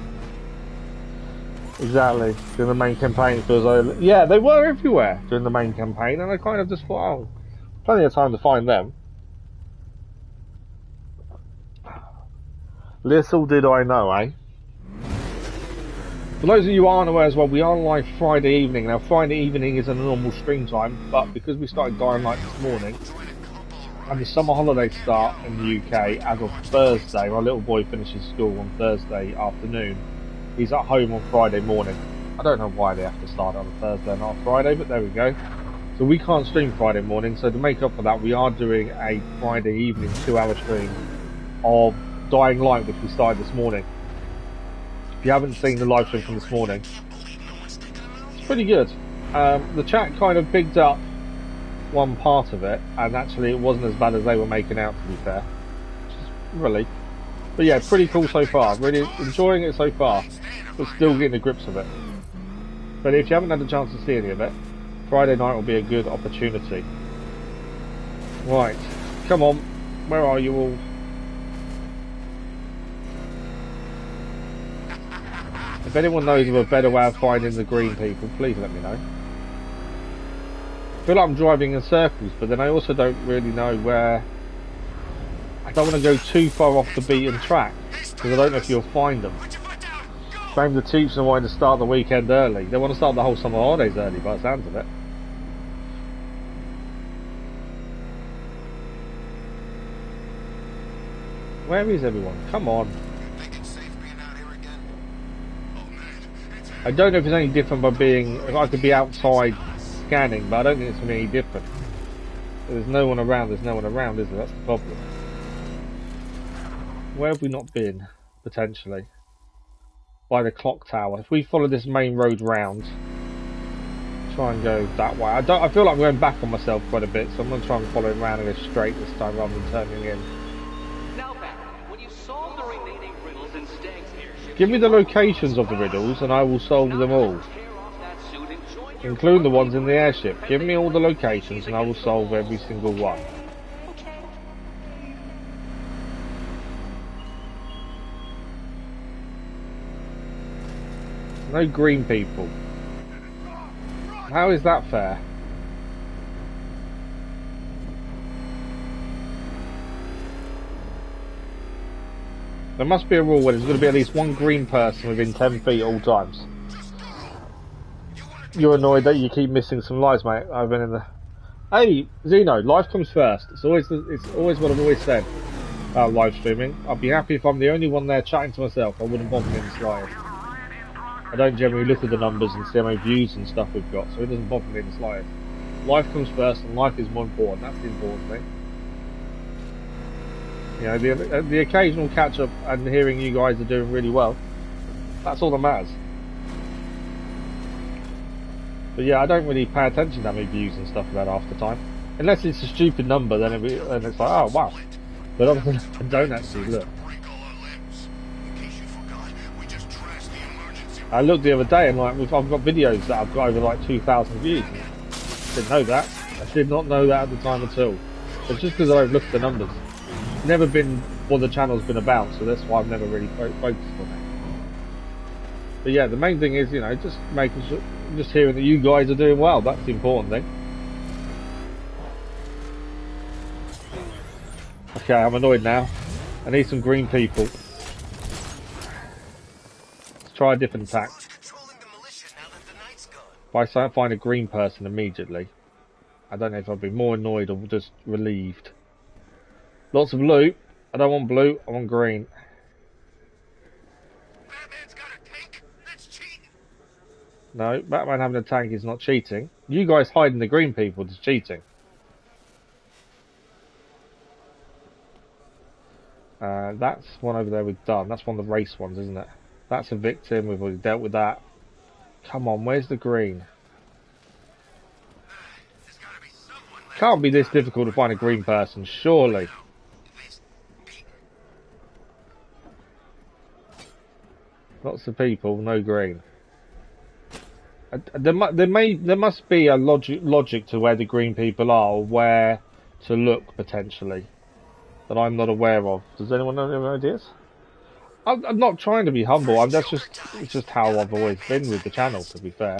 Exactly. During the main campaign, it feels like, yeah, they were everywhere during the main campaign, and I kind of just thought, oh, plenty of time to find them. Little did I know, eh? For those of you who aren't aware as well, we are live Friday evening. Now, Friday evening isn't a normal stream time, but because we started Dying Light this morning, and the summer holidays start in the UK as of Thursday, my little boy finishes school on Thursday afternoon. He's at home on Friday morning. I don't know why they have to start on a Thursday and not a Friday, but there we go. So we can't stream Friday morning, so to make up for that, we are doing a Friday evening 2-hour stream of Dying Light, which we started this morning. If you haven't seen the live stream from this morning, it's pretty good. The chat kind of picked up one part of it, and actually it wasn't as bad as they were making out, to be fair. Really. But yeah, pretty cool so far. Really enjoying it so far, but still getting the grips of it. But if you haven't had a chance to see any of it, Friday night will be a good opportunity. Right, come on, where are you all? If anyone knows of a better way of finding the green people, please let me know. I feel like I'm driving in circles, but then I also don't really know where. I don't want to go too far off the beaten track, because I don't know if you'll find them. Same the Chiefs are wanting to start the weekend early. They want to start the whole summer holidays early by the sounds of it. Where is everyone? Come on. I don't know if it's any different by being, if I could be outside scanning, but I don't think it's going to be any different. There's no one around, is there? That's the problem. Where have we not been, potentially? By the clock tower. If we follow this main road round, try and go that way. I feel like I'm going back on myself quite a bit, so I'm going to try and follow it around and go straight this time rather than turning in. Now, Batman, when you solve the remaining riddles in Stag's airship, give me the locations of the riddles and I will solve them all. Including the ones in the airship. Give me all the locations and I will solve every single one. No green people. How is that fair? There must be a rule where there's going to be at least one green person within 10 feet at all times. You're annoyed that you keep missing some lives, mate. I've been in the... Hey, Zeno, life comes first. It's always what I've always said about live streaming. I'd be happy if I'm the only one there chatting to myself. I wouldn't bother me in the slightest. I don't generally look at the numbers and see how many views and stuff we've got, so it doesn't bother me in the slightest. Life comes first, and life is more important. That's the important thing. You know, the occasional catch up and hearing you guys are doing really well. That's all that matters. But yeah, I don't really pay attention to how many views and stuff about half the time. Unless it's a stupid number, then it's like, oh wow. But other than that, I don't actually look. I looked the other day and like I've got videos that I've got over like 2,000 views. Didn't know that. I did not know that at the time at all. It's just because I don't look at the numbers. Never been what the channel's been about, so that's why I've never really focused on it. But yeah, the main thing is, you know, just making sure, just hearing that you guys are doing well. That's the important thing. Okay, I'm annoyed now. I need some green people. Let's try a different attack. If I find a green person immediately, I don't know if I'll be more annoyed or just relieved. Lots of loot. I don't want blue, I want green. Batman's got a tank? That's cheating. No, Batman having a tank is not cheating. You guys hiding the green people is cheating. That's one over there we've done. That's one of the race ones, isn't it? That's a victim, we've already dealt with that. Come on, where's the green? There's gotta be someone left. Can't be this difficult to find a green person, surely. Lots of people, no green. There must be a logic to where the green people are, or where to look potentially, that I'm not aware of. Does anyone know any ideas? I'm not trying to be humble. It's just how I've always been with the channel. To be fair,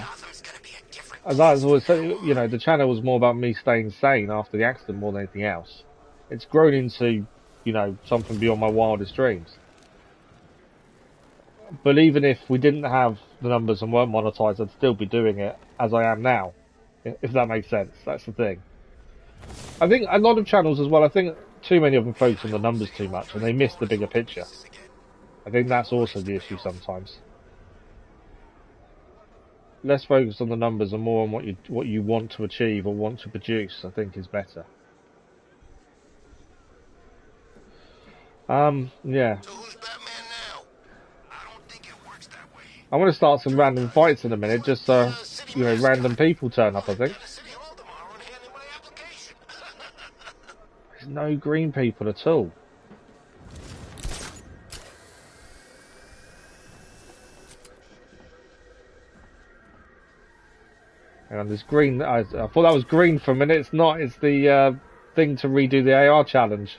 as I was always saying, you know, the channel was more about me staying sane after the accident more than anything else. It's grown into, you know, something beyond my wildest dreams. But even if we didn't have the numbers and weren't monetized, I'd still be doing it as I am now. If that makes sense. That's the thing. I think a lot of channels as well, I think too many of them focus on the numbers too much and they miss the bigger picture. I think that's also the issue sometimes. Less focus on the numbers and more on what you want to achieve or want to produce, I think is better. Yeah. So who's Batman now? I don't think it works that way. I want to start some random fights in a minute, just so, you know, random people turn up, I think. There's no green people at all. Hang on, there's green. I thought that was green for a minute. It's not. It's the thing to redo the AR challenge.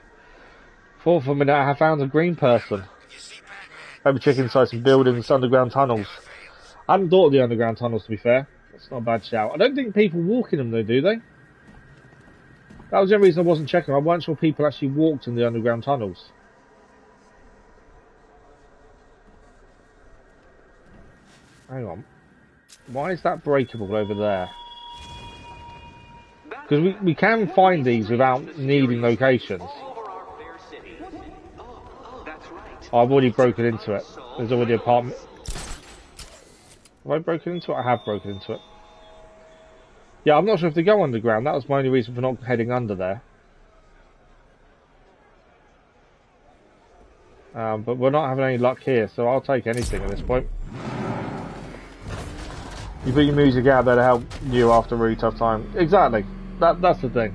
Thought for a minute I found a green person. Maybe check inside some buildings, underground tunnels. I hadn't thought of the underground tunnels, to be fair. That's not a bad shout. I don't think people walk in them though, do they? That was the only reason I wasn't checking. I wasn't sure people actually walked in the underground tunnels. Hang on. Why is that breakable over there? Because we can find these without needing locations. Oh, I've already broken into it. There's already an apartment. Have I broken into it? I have broken into it. Yeah, I'm not sure if they go underground. That was my only reason for not heading under there. But we're not having any luck here, so I'll take anything at this point. You put your music out there to help you after a really tough time. Exactly. That's the thing.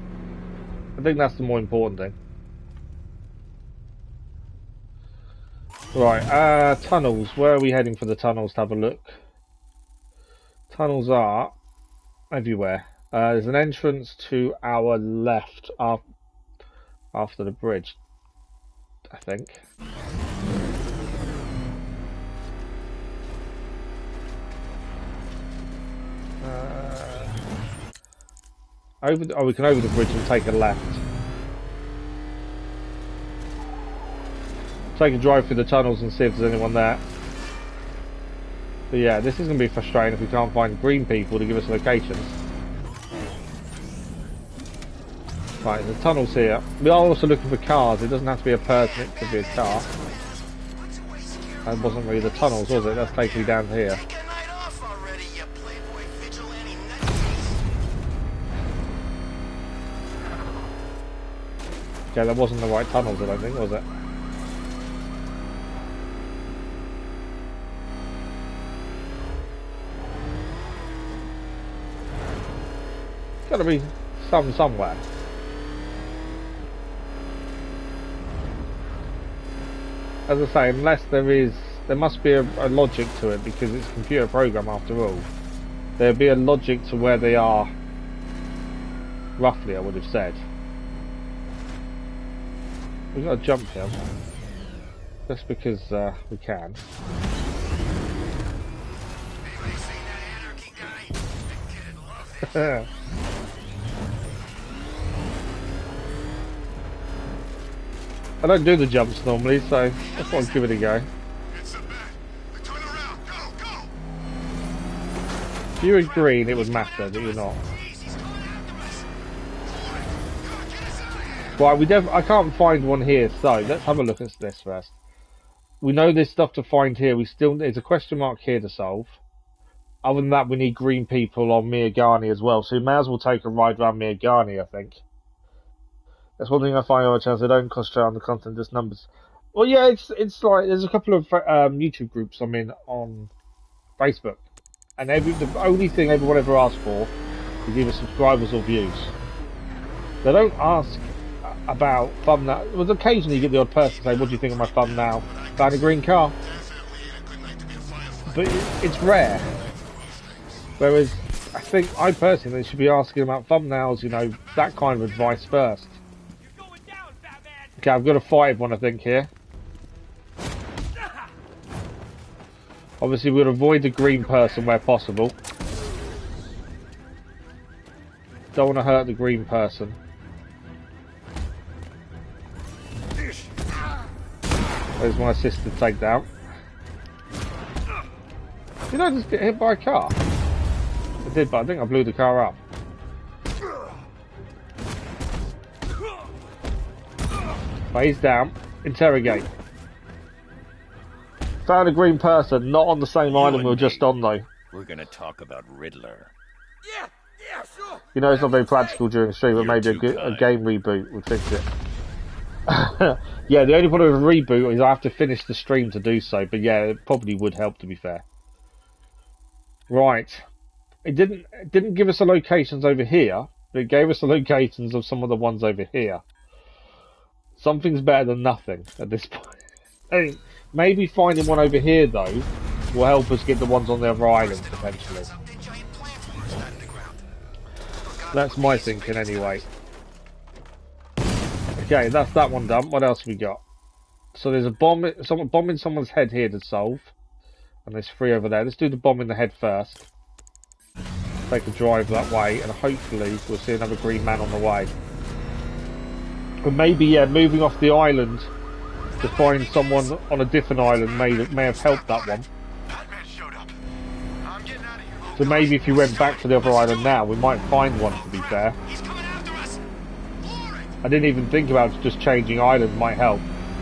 I think that's the more important thing. Right, tunnels. Where are we heading for the tunnels to have a look? Tunnels are everywhere. There's an entrance to our left after the bridge, I think. We can over the bridge and take a left. Take a drive through the tunnels and see if there's anyone there. But yeah, this is going to be frustrating if we can't find green people to give us locations. Right, the tunnels here. We are also looking for cars. It doesn't have to be a person, it could be a car. That wasn't really the tunnels, was it? That's taking me down here. Okay, that wasn't the right tunnels, I don't think, was it? Gotta be somewhere. As I say, unless there must be a logic to it because it's a computer program after all. There'd be a logic to where they are. Roughly, I would have said. We've got to jump him. Just because we can. I don't do the jumps normally, so I thought I'd give it a go. If you were green, it would matter, but you're not. Right, I can't find one here, so let's have a look at this first. We know there's stuff to find here. There's a question mark here to solve. Other than that, we need green people on Miyagani as well, so we may as well take a ride around Miyagani, I think. That's one thing I find on my channel. They don't concentrate on the content, just numbers. Well, yeah, it's like there's a couple of YouTube groups I'm in on Facebook, and the only thing everyone ever asks for is either subscribers or views. They don't ask about thumbnail. Well, occasionally you get the odd person say, "What do you think of my thumbnail? Found a green car?" But it's rare. Whereas I personally should be asking about thumbnails, you know, that kind of advice first. Okay, I've got a 5-1, I think, here. Obviously, we'll avoid the green person where possible. Don't want to hurt the green person. There's my assisted takedown. Did I just get hit by a car? I did, but I think I blew the car up. He's down. Interrogate. Found a green person, not on the same island we were just on though. We're gonna talk about Riddler. Yeah, sure. You know it's not very practical during stream, but maybe a game reboot would fix it. Yeah, the only problem with a reboot is I have to finish the stream to do so, but yeah, it probably would help, to be fair. Right. It didn't give us the locations over here, but it gave us the locations of some of the ones over here. Something's better than nothing at this point. I mean, maybe finding one over here, though, will help us get the ones on the other islands, potentially. That's my thinking, anyway. Okay, that's that one done. What else have we got? So there's a bomb in someone's head here to solve. And there's 3 over there. Let's do the bomb in the head first. Take a drive that way, and hopefully we'll see another green man on the way. But maybe, yeah, moving off the island to find someone on a different island may have helped that one. So maybe if you went back to the other island now, we might find one, to be fair. I didn't even think about just changing islands might help.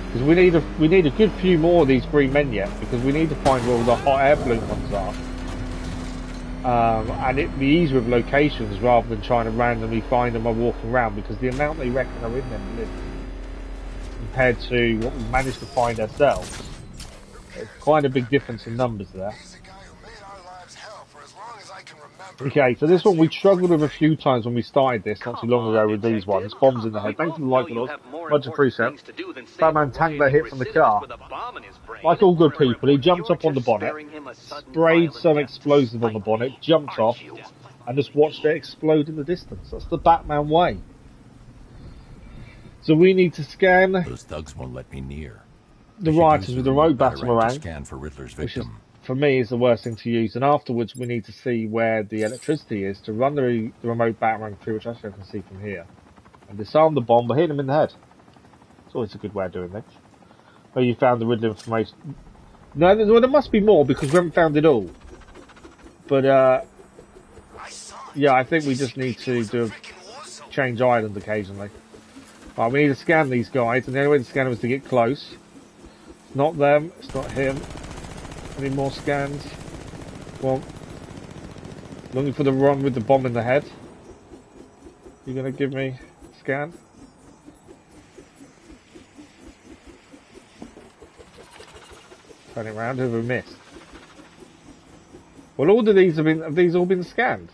Because we need a good few more of these green men yet, because we need to find where all the hot air balloon ones are. And it'd be easier with locations rather than trying to randomly find them while walking around, because the amount they reckon are in them lists compared to what we managed to find ourselves, there's quite a big difference in numbers there. Okay, so this one we struggled with a few times when we started this not too long ago with these ones. Bombs in the head. Thanks for the like, Lord. Much appreciated. Batman tanked that hit from the car. Like all good people, he jumped up on the bonnet, sprayed some explosive on the bonnet, jumped off, and just watched it explode in the distance. That's the Batman way. So we need to scan Those thugs won't let me near. the rioters with the remote batarang, Scan for Riddler's which is, victim. for me, is the worst thing to use. And afterwards, we need to see where the electricity is to run the remote batarang through, which actually I can see from here, and disarm the bomb by hitting him in the head. It's always a good way of doing things. Oh, you found the Riddler information. No, there must be more because we haven't found it all. But yeah, I think we just need to change islands occasionally. Right, we need to scan these guys, and the only way to scan them is to get close. It's not them, it's not him. Any more scans? Well, looking for the one with the bomb in the head. You gonna give me a scan? Turn it around, who have we missed? Well, all of these have these all been scanned?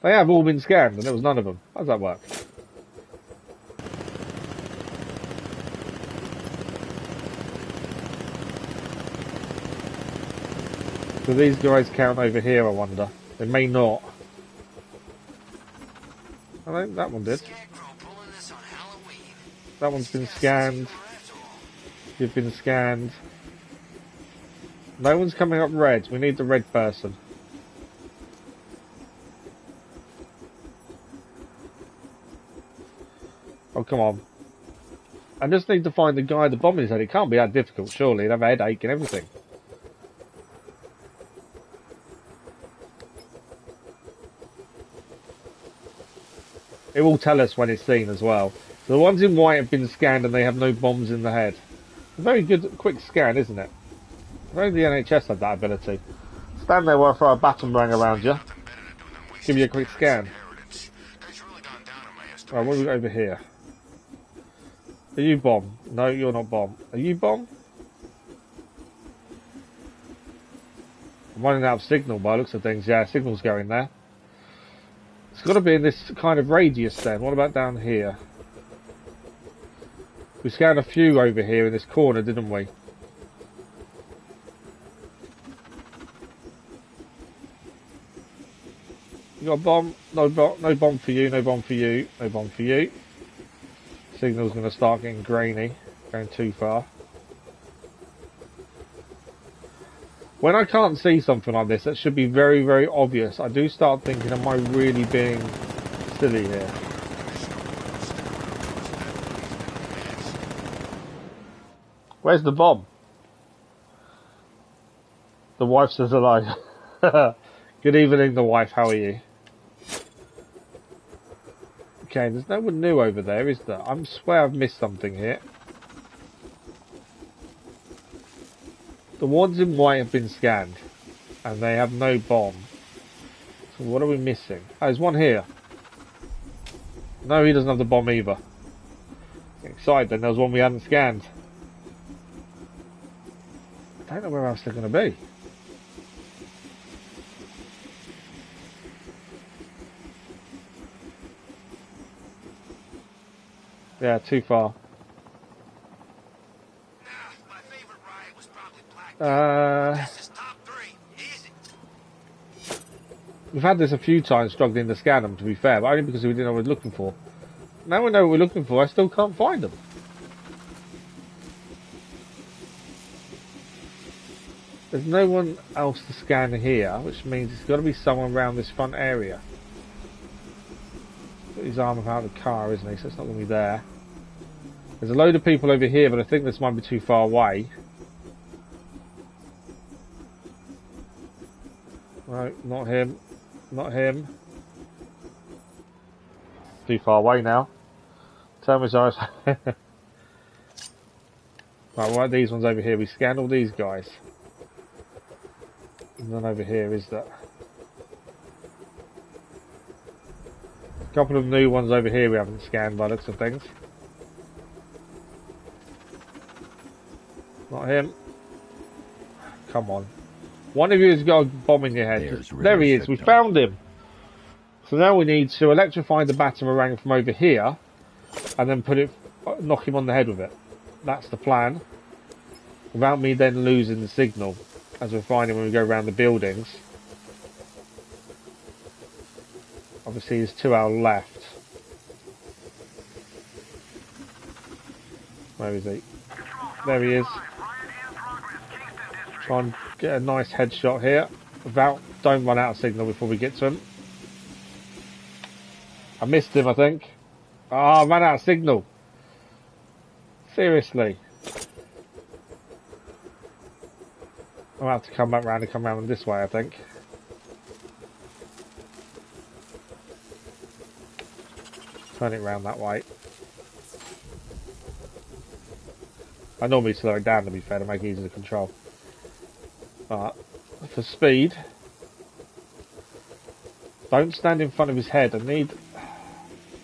They have all been scanned, and there was none of them. How does that work? Do these guys count over here, I wonder? They may not. I think that one did. That one's been scanned. You've been scanned. No one's coming up red. We need the red person. Oh, come on. I just need to find the guy with the bomb in his head. It can't be that difficult, surely. He'd have a headache and everything. It will tell us when it's seen as well. So the ones in white have been scanned and they have no bombs in the head. A very good, quick scan, isn't it? Only the NHS had that ability. Stand there while I throw a batarang around you. Give you a quick scan. Right, what have we got over here? Are you bomb? No, you're not bomb. Are you bomb? I'm running out of signal by the looks of things. Yeah, signal's going there. It's got to be in this kind of radius then. What about down here? We scanned a few over here in this corner, didn't we? You got a bomb? No bomb for you, no bomb for you, no bomb for you. Signal's going to start getting grainy, going too far. When I can't see something like this, that should be very, very obvious. I do start thinking, am I really being silly here? Where's the bomb? The wife says hello. Good evening, the wife. How are you? Okay, there's no one new over there, is there? I swear I've missed something here. The ones in white have been scanned, and they have no bomb. So what are we missing? Oh, there's one here. No, he doesn't have the bomb either. Excited then, there was one we hadn't scanned. I don't know where else they're going to be. Yeah, too far. We've had this a few times struggling to scan them, to be fair, but only because we didn't know what we were looking for. Now we know what we're looking for, I still can't find them. There's no one else to scan here, which means it's got to be someone around this front area. Got his arm out of the car, isn't he? So it's not going to be there. There's a load of people over here, but I think this might be too far away. No, not him. Not him. Too far away now. Tell me sorry. Right, what are these ones over here? We scanned all these guys. None over here, is that? A couple of new ones over here we haven't scanned by the looks of things. Not him. Come on. One of you has got a bomb in your head. There he is. We found him. So now we need to electrify the batarang from over here, and then knock him on the head with it. That's the plan. Without me then losing the signal, as we're finding when we go around the buildings. Obviously, there's 2 hours left. Where is he? There he is. Try and get a nice headshot here. Don't run out of signal before we get to him. I missed him, I think. Ah, I ran out of signal. Seriously. I'll have to come back round and come round this way, I think. Turn it round that way. I normally slow it down, to be fair, to make it easier to control. But for speed, don't stand in front of his head.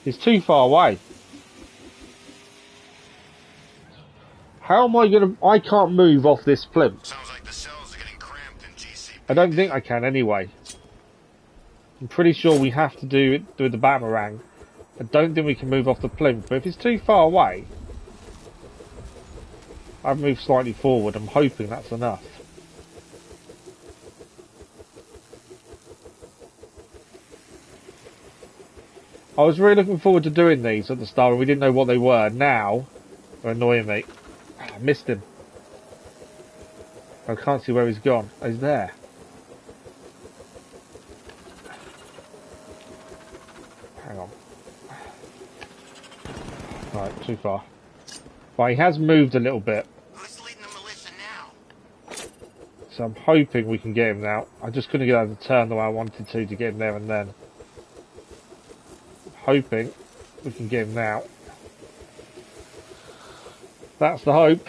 He's too far away. How am I gonna? I can't move off this plimp. Sounds like the cells are getting cramped in GC. I don't think I can anyway. I'm pretty sure we have to do it with the batarang. I don't think we can move off the plimp. But if it's too far away, I've moved slightly forward. I'm hoping that's enough. I was really looking forward to doing these at the start and we didn't know what they were. Now, they're annoying me. I missed him. I can't see where he's gone. Oh, he's there. Hang on. Right, too far. But he has moved a little bit. Who's leading the militia now? So I'm hoping we can get him now. I just couldn't get out of the turn the way I wanted to get him there and then. Hoping we can get him now. That's the hope.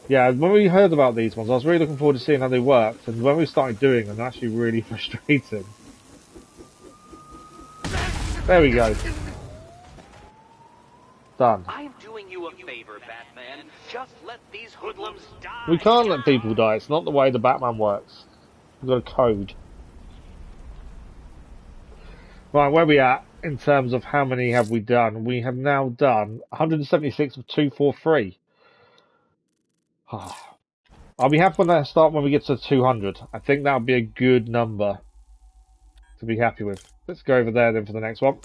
Yeah, when we heard about these ones, I was really looking forward to seeing how they worked, and when we started doing them, they're actually really frustrating. There we go. Done. I'm doing you a favor, Batman. Just let these hoodlums die. We can't let people die, it's not the way the Batman works. We've got a code. Right, where are we at in terms of how many have we done? We have now done 176 of 243. I'll be happy when that start when we get to 200. I think that would be a good number to be happy with. Let's go over there then for the next one.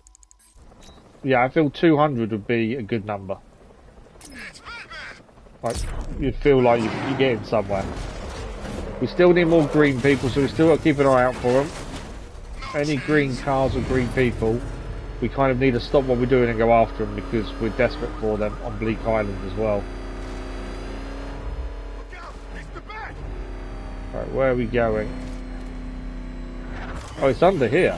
Yeah, I feel 200 would be a good number. Like, you'd feel like you're getting somewhere. We still need more green people, so we still got to keep an eye out for them. Any green cars or green people, we kind of need to stop what we're doing and go after them because we're desperate for them on Bleak Island as well. Right, where are we going? Oh, it's under here.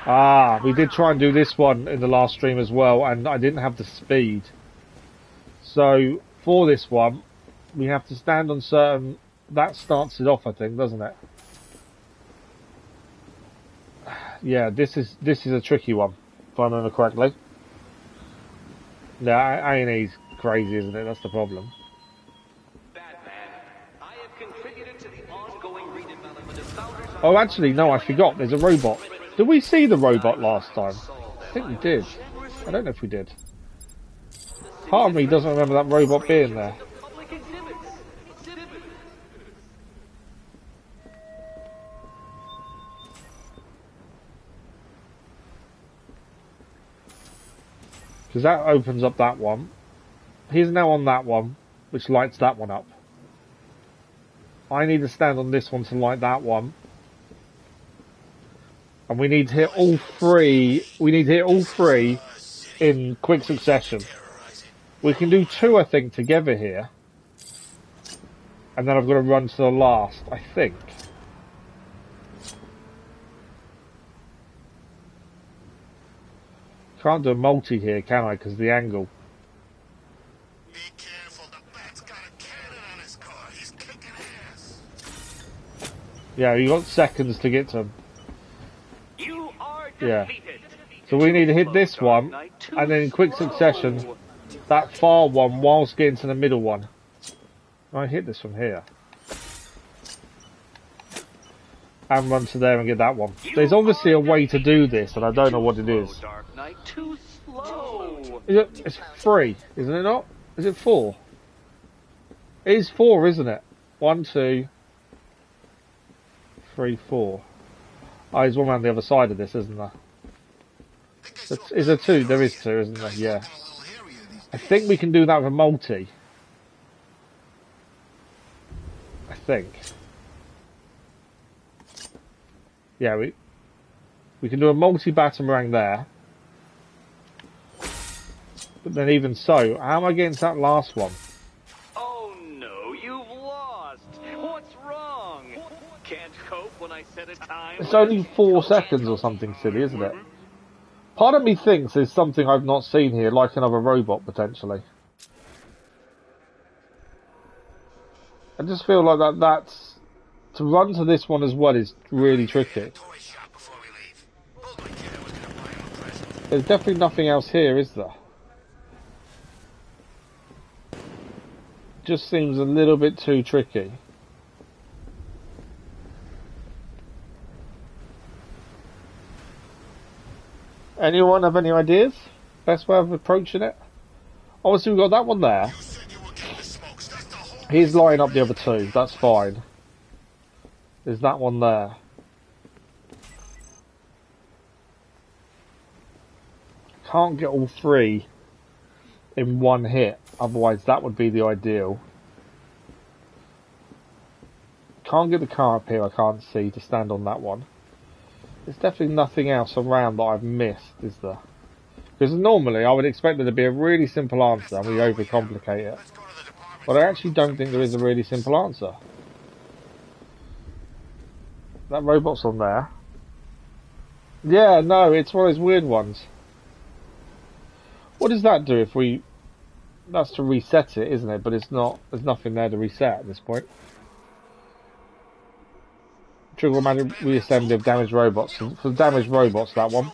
Ah, we did try and do this one in the last stream as well, and I didn't have the speed. So, for this one, we have to stand on certain... That starts it off, I think, doesn't it? Yeah, this is a tricky one, if I remember correctly. Yeah, A&E's crazy, isn't it? That's the problem. Batman, I have contributed to the ongoing redevelopment of Founders. Oh, actually, no, I forgot. There's a robot. Did we see the robot last time? I think we did. I don't know if we did. Part of me doesn't remember that robot being there. Because that opens up that one. He's now on that one, which lights that one up. I need to stand on this one to light that one. And we need to hit all three. We need to hit all three in quick succession. We can do two, I think, together here. And then I've got to run to the last, I think. Can't do a multi here, can I? Because of the angle. Be careful, the Bat's got a cannon on his car. He's kicking ass. Yeah, you got seconds to get to him. You are Yeah. defeated. So we need to hit this one, and then in quick succession, that far one whilst getting to the middle one. I hit this from here. And run to there and get that one. There's obviously a way to do this, and I don't know what it is. Dark Knight, too slow. It's 3, isn't it not? Is it 4? It is 4, isn't it? 1, 2, 3, 4. Oh, there's one around the other side of this, isn't there? Is there 2? There is 2, isn't there? Yeah. I think we can do that with a multi. I think. Yeah, we can do a multi-batarang there. But then even so, how am I getting to that last one? Oh no, you've lost. What's wrong? Can't cope when I set a time. It's only 4 seconds or something silly, isn't it? Part of me thinks there's something I've not seen here, like another robot, potentially. I just feel like that's... To run to this one as well is really tricky. There's definitely nothing else here, is there? Just seems a little bit too tricky. Anyone have any ideas? Best way of approaching it? Obviously we've got that one there. He's lining up the other two, that's fine. There's that one there. Can't get all three in one hit, otherwise that would be the ideal. Can't get the car up here, I can't see, to stand on that one. There's definitely nothing else around that I've missed, is there? Because normally I would expect there to be a really simple answer and we overcomplicate it. But I actually don't think there is a really simple answer. That robot's on there. Yeah, no, it's one of those weird ones. What does that do if we... That's to reset it, isn't it? But it's not... There's nothing there to reset at this point. Trigger manual reassembly of damaged robots. For damaged robots, that one.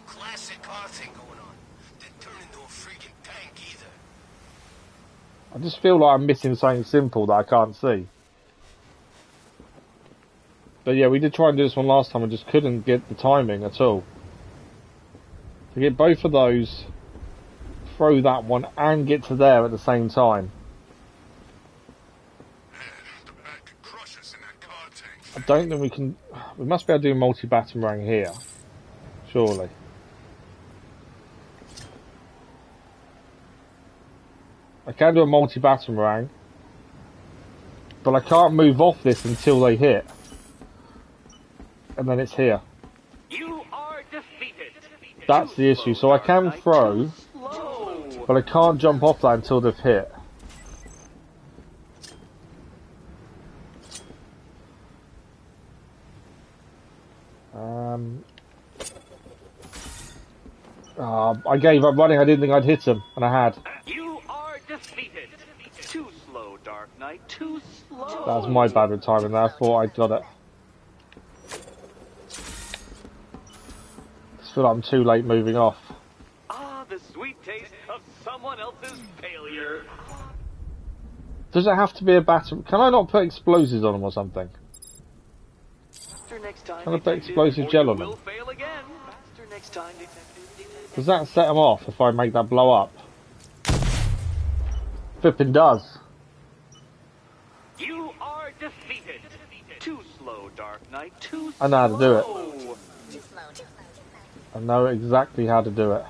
I just feel like I'm missing something simple that I can't see. But yeah, we did try and do this one last time and just couldn't get the timing at all. To get both of those, throw that one and get to there at the same time. I don't think we can... We must be able to do a multi-batarang here. Surely. I can do a multi-batarang, but I can't move off this until they hit. And then it's here. You are defeated. That's the issue. So I can throw, but I can't jump off that until they've hit. I gave up running. I didn't think I'd hit him, and I had. You are defeated. Too slow, Dark Knight. Too slow. That was my bad with timing there. I thought I'd got it. I feel like I'm too late moving off. Ah, the sweet taste of someone else's failure. Does it have to be a batter? Can I not put explosives on them or something? Can I put explosive gel on them? Does that set them off if I make that blow up? Flipping does. You are defeated. Too slow, Dark Knight. Too slow. I know how to do it. I know exactly how to do it.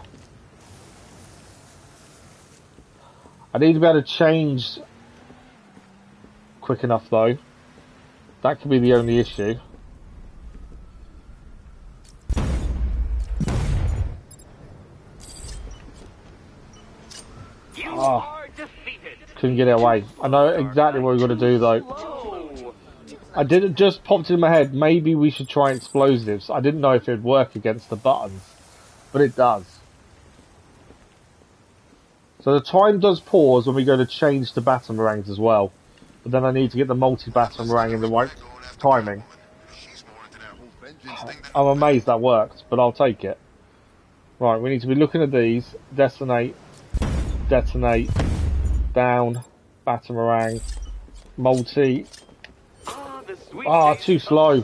I need to be able to change quick enough though. That could be the only issue. Oh, couldn't get it away. I know exactly what we've got to do though. I didn't just popped in my head, maybe we should try explosives. I didn't know if it would work against the buttons, but it does. So the time does pause when we go to change to batarangs as well. But then I need to get the multi-batarang in the right timing. I'm amazed that worked, but I'll take it. Right, we need to be looking at these. Detonate, down, batarang, multi. Ah, too slow.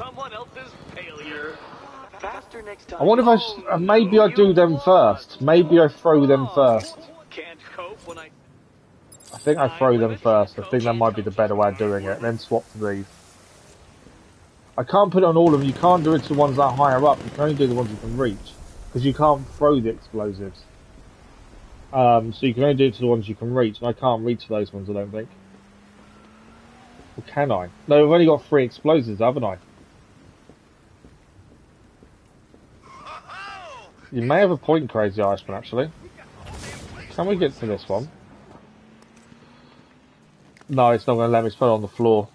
I wonder if maybe I do them first. Maybe I throw them first. I think I throw them first. I think that might be the better way of doing it. And then swap to these. I can't put it on all of them. You can't do it to the ones that are higher up. You can only do the ones you can reach. Because you can't throw the explosives. So you can only do it to the ones you can reach. And I can't reach those ones, I don't think. Or can I? No, I've only got 3 explosives, haven't I? You may have a point, Crazy Irishman, actually. Can we get to this one? No, it's not going to let me put it on the floor.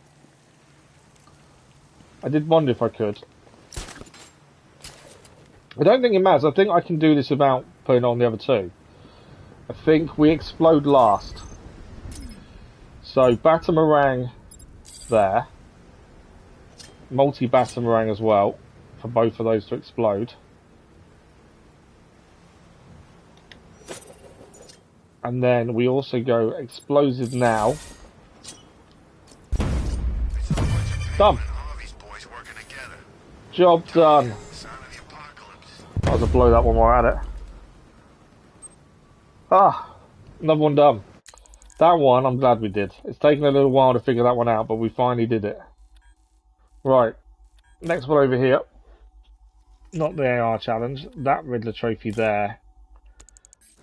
I did wonder if I could. I don't think it matters. I think I can do this without putting on the other 2. I think we explode last. So, Batarang there. Multi-Batarang as well, for both of those to explode. And then we also go explosive now. Done. Job done. I'll just blow that one more at it. Ah, another one done. That one, I'm glad we did. It's taken a little while to figure that one out, but we finally did it. Right. Next one over here. Not the AR challenge. That Riddler trophy there.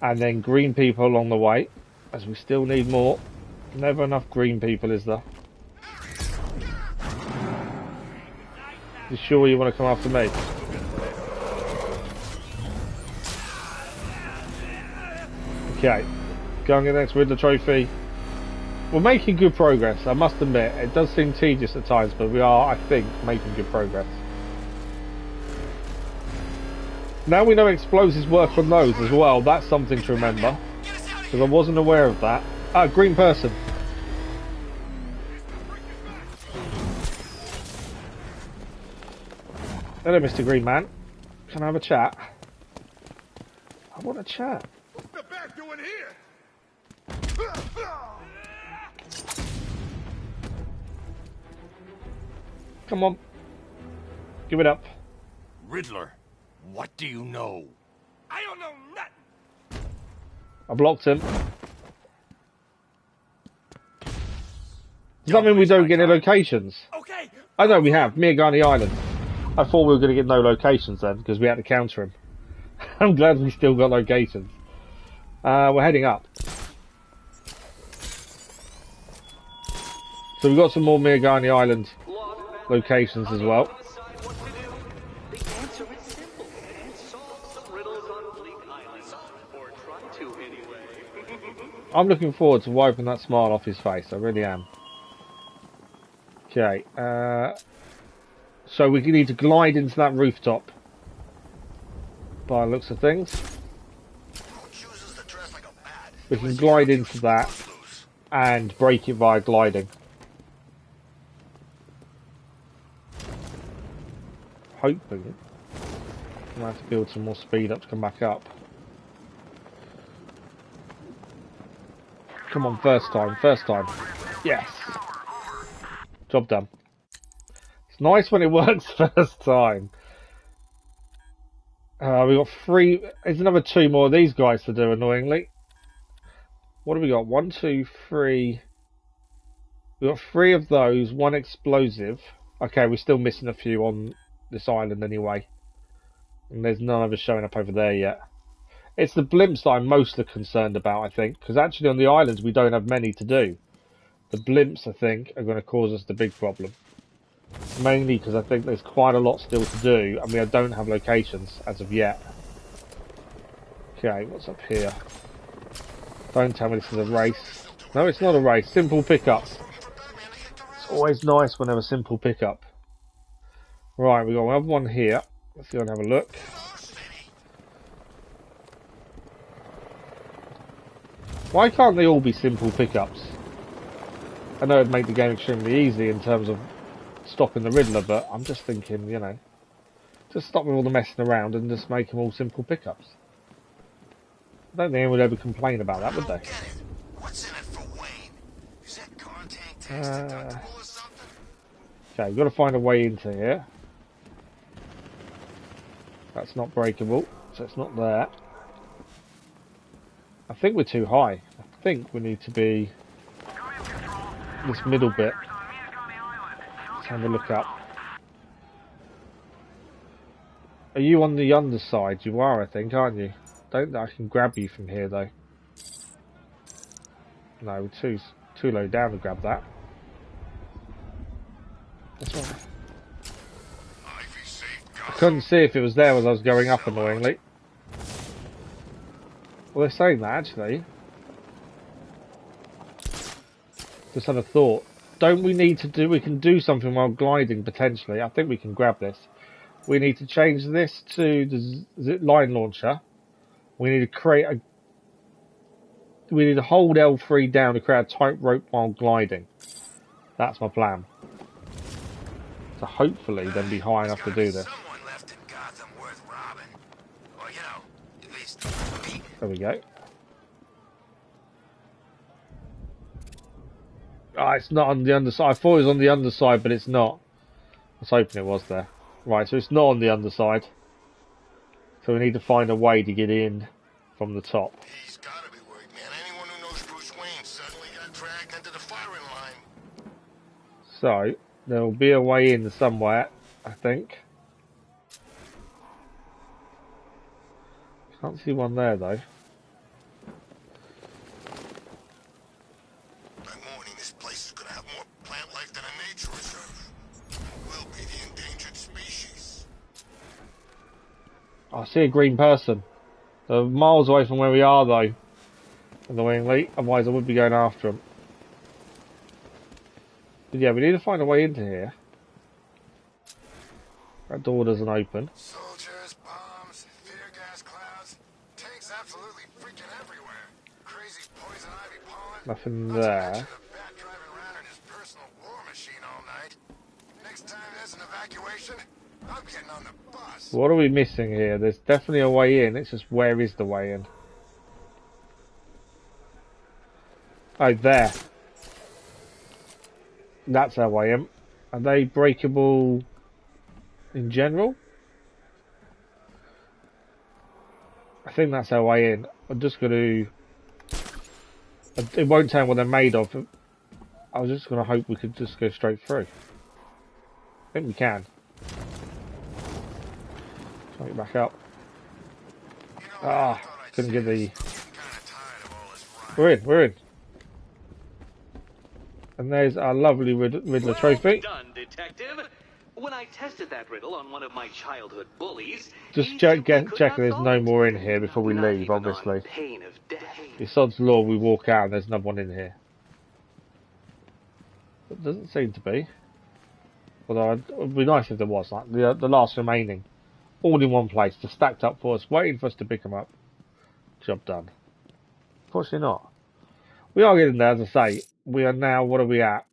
And then green people along the way, as we still need more. Never enough green people, is there? You sure you want to come after me? Okay. Go and get the next Riddler trophy. We're making good progress, I must admit. It does seem tedious at times, but we are, I think, making good progress. Now we know explosives work on those as well. That's something to remember. Because I wasn't aware of that. Ah, green person. Hello, Mr. Green Man. Can I have a chat? I want a chat. What's the back doing here? Come on. Give it up. Riddler, what do you know? I don't know nothing. I blocked him. Does that mean we don't get any locations? Okay. I know we have. Miagani Island. I thought we were going to get no locations then, because we had to counter him. I'm glad we still got locations. We're heading up. So we've got some more Miagani Island locations as well. The answer is simple. Solve the riddles on Fleet Island. Or try to, anyway. I'm looking forward to wiping that smile off his face. I really am. Okay. So we need to glide into that rooftop. By the looks of things. We can glide into that and break it via gliding. Hoping we'll have to build some more speed up to come back up. Come on, first time, first time. Yes! Job done. It's nice when it works first time. We got 3. There's another 2 more of these guys to do, annoyingly. What have we got? 1, 2, 3. We got 3 of those. 1 explosive. Okay, we're still missing a few on this island anyway. And there's none of us showing up over there yet. It's the blimps that I'm mostly concerned about, I think. Because actually on the islands we don't have many to do. The blimps, I think, are going to cause us the big problem. Mainly because I think there's quite a lot still to do, and we don't have locations as of yet. Okay, what's up here? Don't tell me this is a race. No, it's not a race. Simple pickup. It's always nice when they have a simple pickup. Right, we've got another one here. Let's go and have a look. Why can't they all be simple pickups? I know it'd make the game extremely easy in terms of stopping the Riddler, but I'm just thinking, you know, just stop with all the messing around and just make them all simple pickups. I don't think anyone would ever complain about that, would they? What's in it for Wayne? Is that quarantine tax deductible or something? Okay, we've got to find a way into here. That's not breakable, so it's not there. I think we're too high. I think we need to be this middle bit. Let's have a look up. Are you on the underside? You are, I think, aren't you? Don't think I can grab you from here, though. No, we're too low down to grab that. That's right. I couldn't see if it was there as I was going up, annoyingly. Well, they're saying that, actually. Just had a thought. Don't we need to do... We can do something while gliding, potentially. I think we can grab this. We need to change this to the zip line launcher. We need to create a... We need to hold L3 down to create a tightrope while gliding. That's my plan. So hopefully then be high enough to do this. There we go. Ah, it's not on the underside. I thought it was on the underside, but it's not. I was hoping it was there. Right, so it's not on the underside. So we need to find a way to get in from the top. He's gotta be worried, man. Anyone who knows Bruce Wayne suddenly firing line. So, there'll be a way in somewhere, I think. Can't see one there, though. By morning, this place is gonna have more plant life than a nature reserve. We'll be the endangered species. I see a green person. They're miles away from where we are, though. Annoyingly, otherwise I would be going after them. But yeah, we need to find a way into here. That door doesn't open. Soldiers, bombs, fear gas clouds, tanks absolutely freaking everywhere. Crazy poison ivy pollen. Nothing Not to there. mention the bat driving around in his personal war machine all night. Next time there's an evacuation, I'm getting on the bus. What are we missing here? There's definitely a way in. It's just where is the way in? Oh, there. That's our way in. Are they breakable in general? I think that's our way in. I'm just going to... It won't tell me what they're made of. I was just going to hope we could just go straight through. I think we can. Try it back up. Ah, couldn't get the... We're in. And there's our lovely Riddler trophy. Well done, detective. When I tested that riddle on one of my childhood bullies, Just check there's no more in here before we leave, obviously. Pain of death. It's odds law we walk out and there's another one in here. It doesn't seem to be. Although it would be nice if there was, like the last remaining. All in one place, just stacked up for us, waiting for us to pick them up. Job done. Unfortunately not. We are getting there, as I say. We are now, what are we at?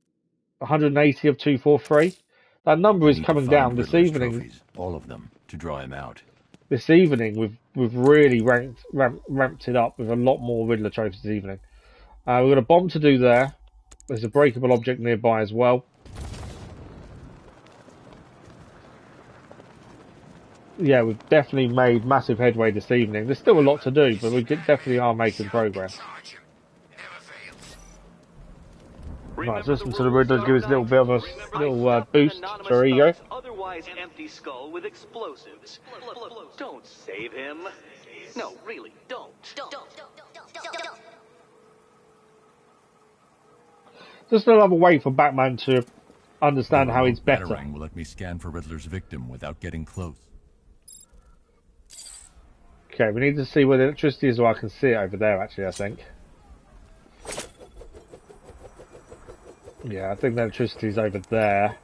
180 of 243. That number is coming down this evening. Trophies, all of them, to draw him out. This evening, we've really ramped it up with a lot more Riddler trophies this evening. We've got a bomb to do there. There's a breakable object nearby as well. Yeah, we've definitely made massive headway this evening. There's still a lot to do, but we definitely are making progress. Right, so listen to the Riddler give us a little bit of a little boost to our ego. Otherwise empty skull with explosives. Don't save him. No, really, don't. Just another way for Batman to understand how he's better. Batarang will let me scan for Riddler's victim without getting close. Okay, we need to see where the electricity is, or I can see it over there, actually, I think. Yeah, I think the electricity is over there.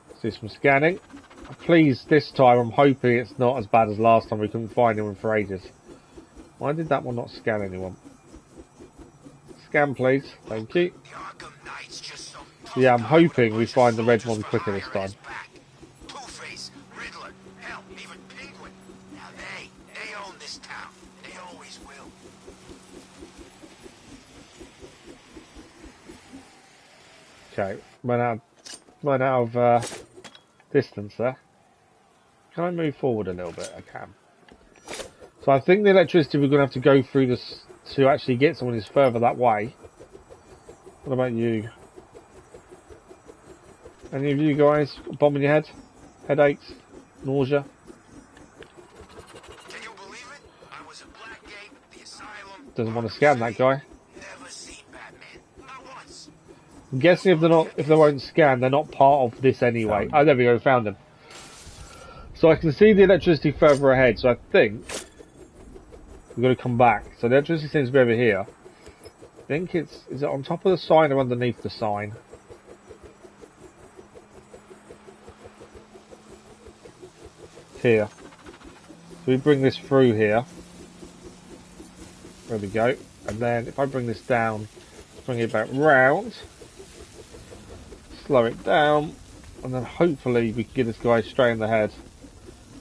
Let's do some scanning. Please, this time, I'm hoping it's not as bad as last time we couldn't find anyone for ages. Why did that one not scan anyone? Scan, please. Thank you. Yeah, I'm hoping we find the red one quicker this time. Riddler, hell, even Penguin. Now they own this town. They always will. Okay, run out of distance there. Can I move forward a little bit? I can. So I think the electricity we're going to have to go through this to actually get someone is further that way. What about you? Any of you guys got a bomb in your head? Headaches? Nausea? Can you believe it? I was at Blackgate, the asylum. Doesn't want to scan that guy. Never seen Batman. Not once. I'm guessing if they won't scan, they're not part of this anyway. Oh, there we go, found them. So I can see the electricity further ahead, so I think we've got to come back. So the electricity seems to be over here. I think is it on top of the sign or underneath the sign? Here. So we bring this through here. There we go. And then if I bring this down, bring it back round, slow it down, and then hopefully we can get this guy straight in the head.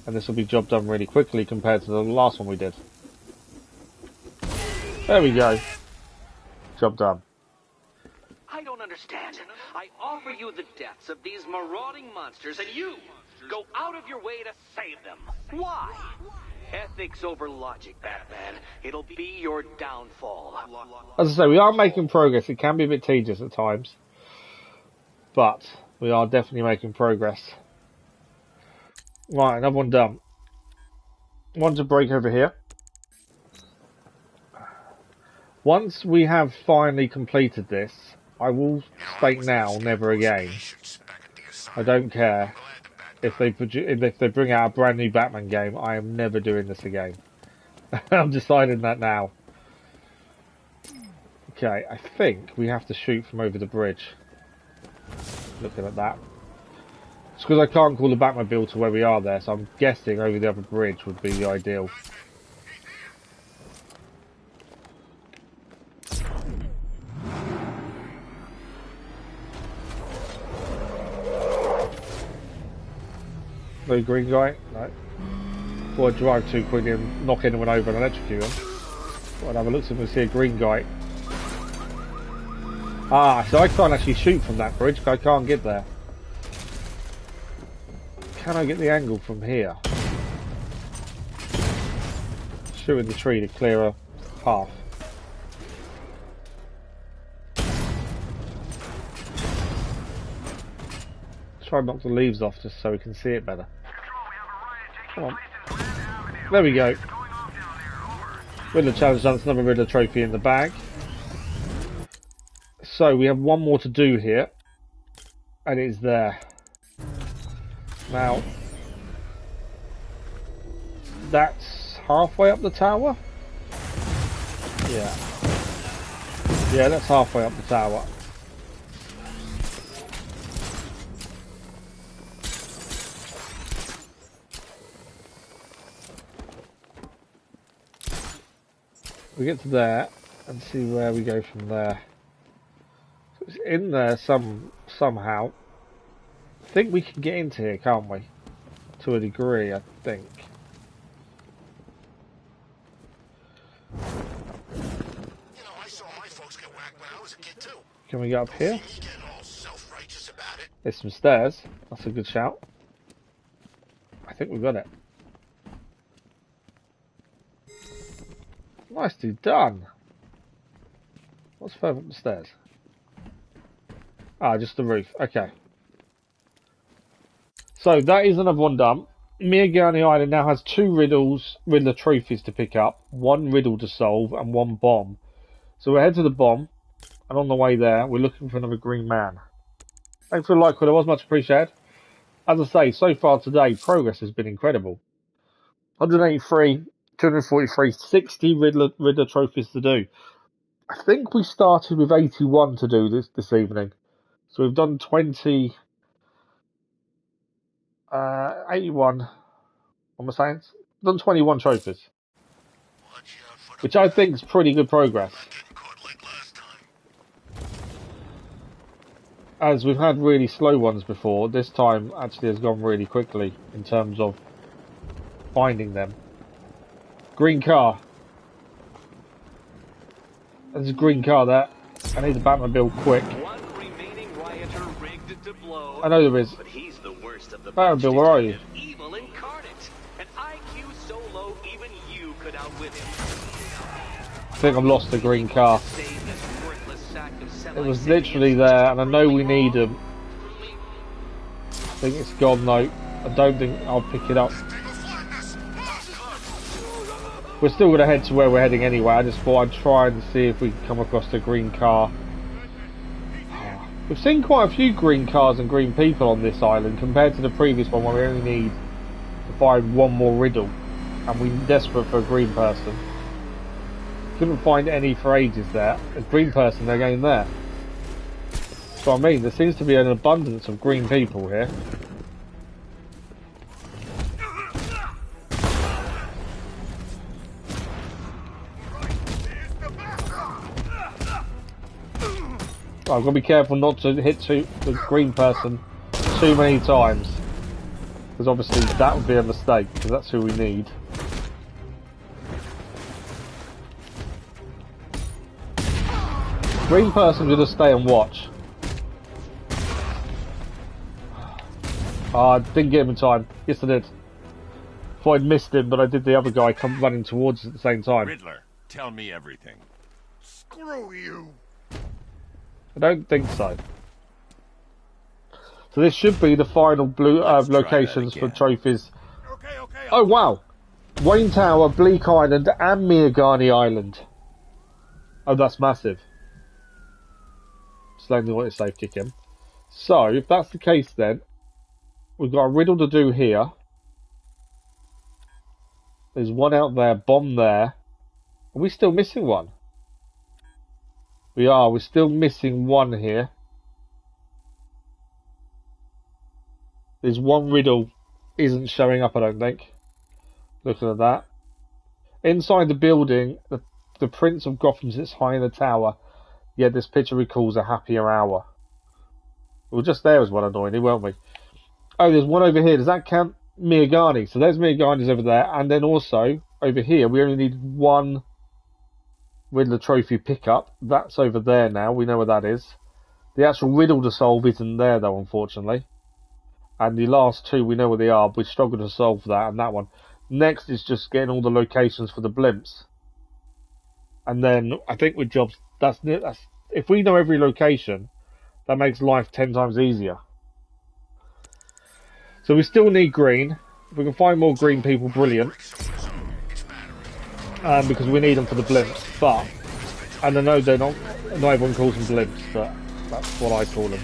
And this will be job done really quickly compared to the last one we did. There we go. Job done. I don't understand. I offer you the deaths of these marauding monsters, and you go out of your way to save them. Why? Ethics over logic, Batman. It'll be your downfall. As I say, we are making progress. It can be a bit tedious at times, but we are definitely making progress. Right, another one done. One to break over here. Once we have finally completed this, I will state now, never again. I don't care if they bring out a brand new Batman game. I am never doing this again. I'm deciding that now. Okay, I think we have to shoot from over the bridge. Looking at that. It's because I can't call the Batmobile to where we are there, so I'm guessing over the other bridge would be the ideal. No green guy? No. Before I drive too quickly and knock anyone over and electrocute him. I'll have a look so we can see a green guy. Ah, so I can't actually shoot from that bridge, because I can't get there. Can I get the angle from here? Shooting the tree to clear a path. Try and knock the leaves off just so we can see it better. Come on. There we go. Riddler challenge done. It's another Riddler trophy in the bag. So we have one more to do here. And it's there. Now, that's halfway up the tower? Yeah. Yeah, that's halfway up the tower. We get to there and see where we go from there. So it's in there somehow. I think we can get into here, can't we? To a degree, I think. You know, I saw my folks get whacked when I was a kid too. Can we get up here? Me getting all self-righteous about it. There's some stairs. That's a good shout. I think we've got it. Nicely done. What's further up the stairs? Ah, just the roof. Okay. So that is another one done. Miagani Island now has 2 Riddler trophies to pick up, 1 riddle to solve, and 1 bomb. So we're headed to the bomb, and on the way there, we're looking for another green man. Thanks for the like, it was much appreciated. As I say, so far today, progress has been incredible. 183, 243, 60 Riddler trophies to do. I think we started with 81 to do this evening. So we've done 20... 81. What am I saying? Done 21 trophies, which I think is pretty good progress. As we've had really slow ones before, this time actually has gone really quickly in terms of finding them. Green car. There's a green car there. I need the Batmobile quick. One remaining rioter rigged to blow. I know there is. But he's the worst of the Batmobile, where are you? Evil incarnate. An IQ so low even you could outwit him. I think I've lost the green car. It was literally there, and I know we need them. I think it's gone though. I don't think I'll pick it up. We're still going to head to where we're heading anyway. I just thought I'd try and see if we can come across the green car. We've seen quite a few green cars and green people on this island compared to the previous one where we only need to find 1 more riddle. And we're desperate for a green person. Couldn't find any for ages there. A green person, they're going there. So I mean, there seems to be an abundance of green people here. I've got to be careful not to hit the green person too many times, because obviously that would be a mistake, because that's who we need. Green person's going to stay and watch. Oh, I didn't get him in time. Yes, I did. Thought I'd missed him, but I did the other guy come running towards us at the same time. Riddler, tell me everything. Screw you. I don't think so. So this should be the final blue Let's try that locations for again. trophies. Okay. Oh wow! Wayne Tower, Bleak Island, and Miagani Island. Oh, that's massive. Slowly want to save kick him. So, if that's the case then, we've got a riddle to do here. There's one out there, bomb there. Are we still missing one? We are, we're still missing one here. There's one riddle isn't showing up, I don't think. Looking at that. Inside the building, the Prince of Gotham sits high in the tower, yet this picture recalls a happier hour. Well, just there was one annoying, weren't we? Oh, there's one over here. Does that count Miagani? So there's Miagani's over there, and then also, over here, we only need one Riddler trophy pickup. That's over there now, we know where that is. The actual riddle to solve isn't there though, unfortunately. And the last two, we know where they are, but we struggle to solve that and that one. Next is just getting all the locations for the blimps. And then, I think with jobs, that's if we know every location, that makes life 10 times easier. So we still need green. If we can find more green people, brilliant. Because we need them for the blimps. But, and I know they're not everyone calls them blimps, but that's what I call them.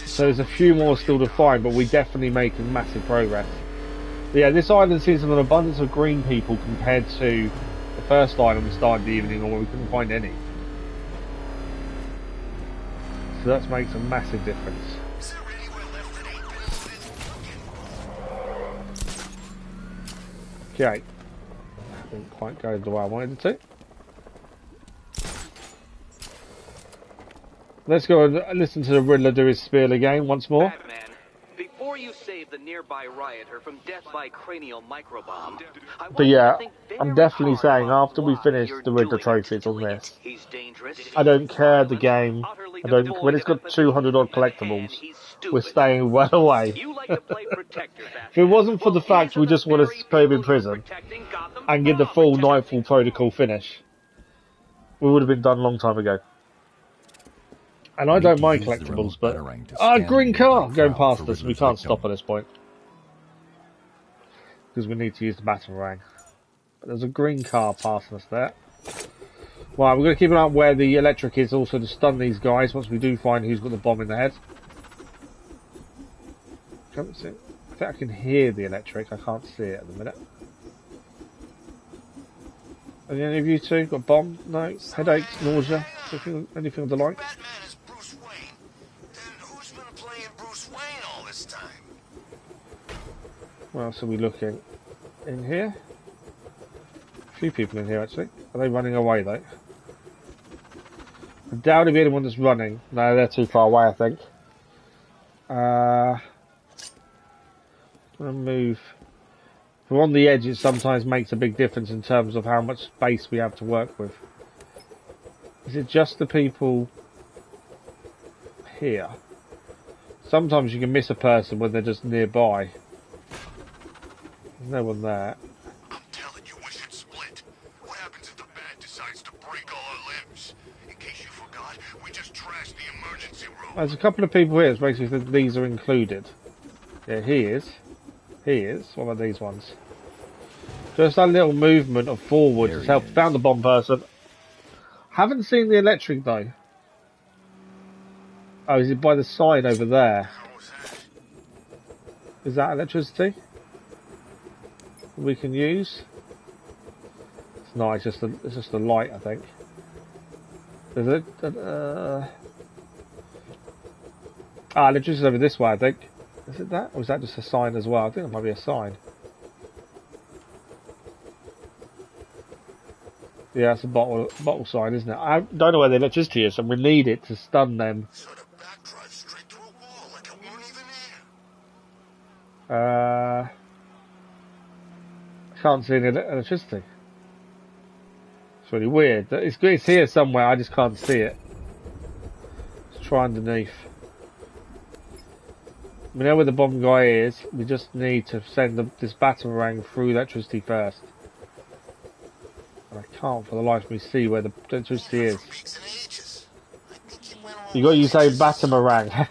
So there's a few more still to find, but we're definitely making massive progress. But yeah, this island sees an abundance of green people compared to the first island we started the evening on where we couldn't find any. So that makes a massive difference. Okay. Didn't quite go the way I wanted it to. Let's go and listen to the Riddler do his spiel again once more. Batman, before you save the nearby rioter from death by cranial microbomb, I want But you yeah, to think very I'm definitely hard saying about after we why finish you're the Riddler doing trophies on it. this, He's dangerous. I don't care the violent, game. utterly I don't. devoid When it's of got empathy, 200 odd and collectibles, he's we're stupid. staying well away. You like to play protector, Batman. If it wasn't for the Well, fact these are we the just want to very put him in people you're prison protecting Gotham and get the from. full Nightfall Protocol finish, we would have been done a long time ago. And I don't mind collectibles, but green car going past us. We can't stop at this point because we need to use the batarang. But there's a green car passing us there. Right, we're going to keep an eye on where the electric is, also to stun these guys once we do find who's got the bomb in the head. I think I can hear the electric. I can't see it at the minute. Have any of you two got bomb? No? Headaches? Nausea? Anything of the like? Batman is Bruce Wayne. Then who's been playing Bruce Wayne all this time? Where else are we looking? In here? A few people in here actually. Are they running away though? I doubt it'll be anyone that's running. No, they're too far away I think. I'm gonna move. If we're on the edge, it sometimes makes a big difference in terms of how much space we have to work with. Is it just the people here? Sometimes you can miss a person when they're just nearby. There's no one there. I'm telling you, we should split. What happens if the Bat decides to break all our limbs? In case you forgot, we just trashed the emergency room. There's a couple of people here, so basically these are included. Yeah, he is. He is. What about these ones? Just a little movement of forward has helped. Found the bomb person. Haven't seen the electric though. Oh, is it by the side over there? How was that? Is that electricity we can use? It's not. It's just a light, I think. Is it? Electricity's over this way, I think. Is it that? Or is that just a sign as well? I think it might be a sign. Yeah, it's a bottle sign, isn't it? I don't know where the electricity is, and we need it to stun them. So the Bat drives straight through a wall like it weren't even here. I can't see any electricity. It's really weird. It's here somewhere, I just can't see it. Let's try underneath. We know where the bomb guy is. We just need to send this batarang through electricity first. And I can't for the life of me see where the electricity is. For weeks and ages. I think you went all You got you say religious. batamarang,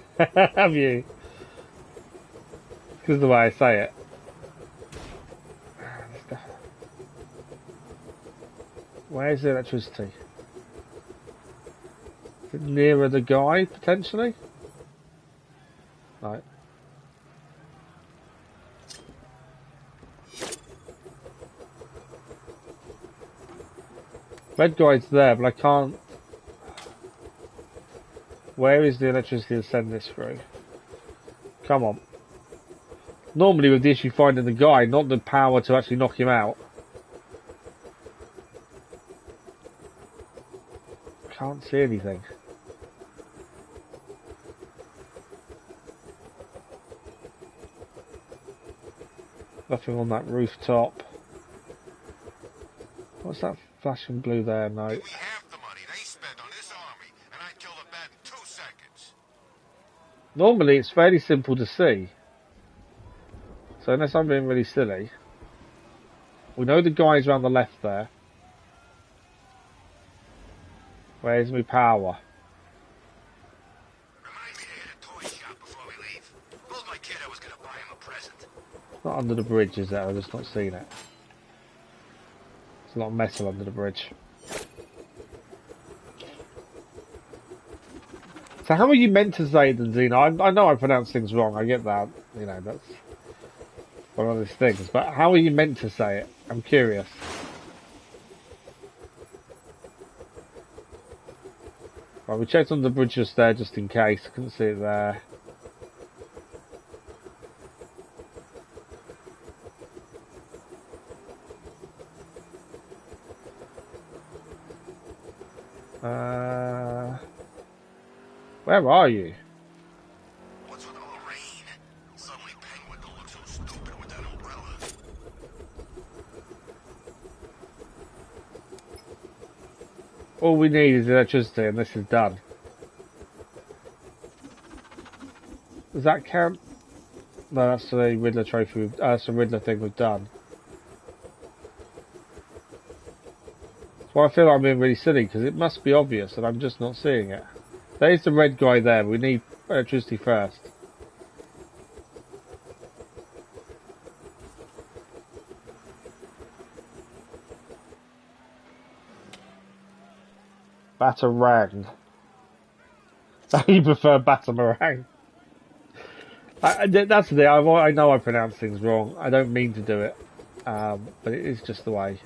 have you? This is the way I say it. Where's the electricity? Is it nearer the guy, potentially? Right. Red guy's there, but I can't... Where is the electricity to send this through? Come on. Normally with the issue finding the guy, not the power to actually knock him out. Can't see anything. Nothing on that rooftop. What's that flashing blue there? No. Give me half the money they spent on this army, and I'd kill the bat in 2 seconds. Normally it's fairly simple to see. So unless I'm being really silly. We know the guy's around the left there. Where's my power? Remind me to hit a toy shop before we leave. Told my kid I was gonna buy him a present. It's not under the bridge, is it? I've just not seen it. There's a lot of metal under the bridge. So how are you meant to say it, Zena? I know I pronounce things wrong, I get that. You know, that's one of those things. But how are you meant to say it? I'm curious. Right, we checked on the bridge just there, just in case. Couldn't see it there. Where are you? What's with all the rain? Suddenly Penguin don't look so stupid with that umbrella. All we need is electricity and this is done. Does that count? No, that's the Riddler trophy. That's the Riddler thing we've done. Well, I feel like I'm being really silly because it must be obvious and I'm just not seeing it. There's the red guy there. We need electricity first. Batarang. You prefer Batamarang? That's the thing. I know I pronounce things wrong. I don't mean to do it, but it is just the way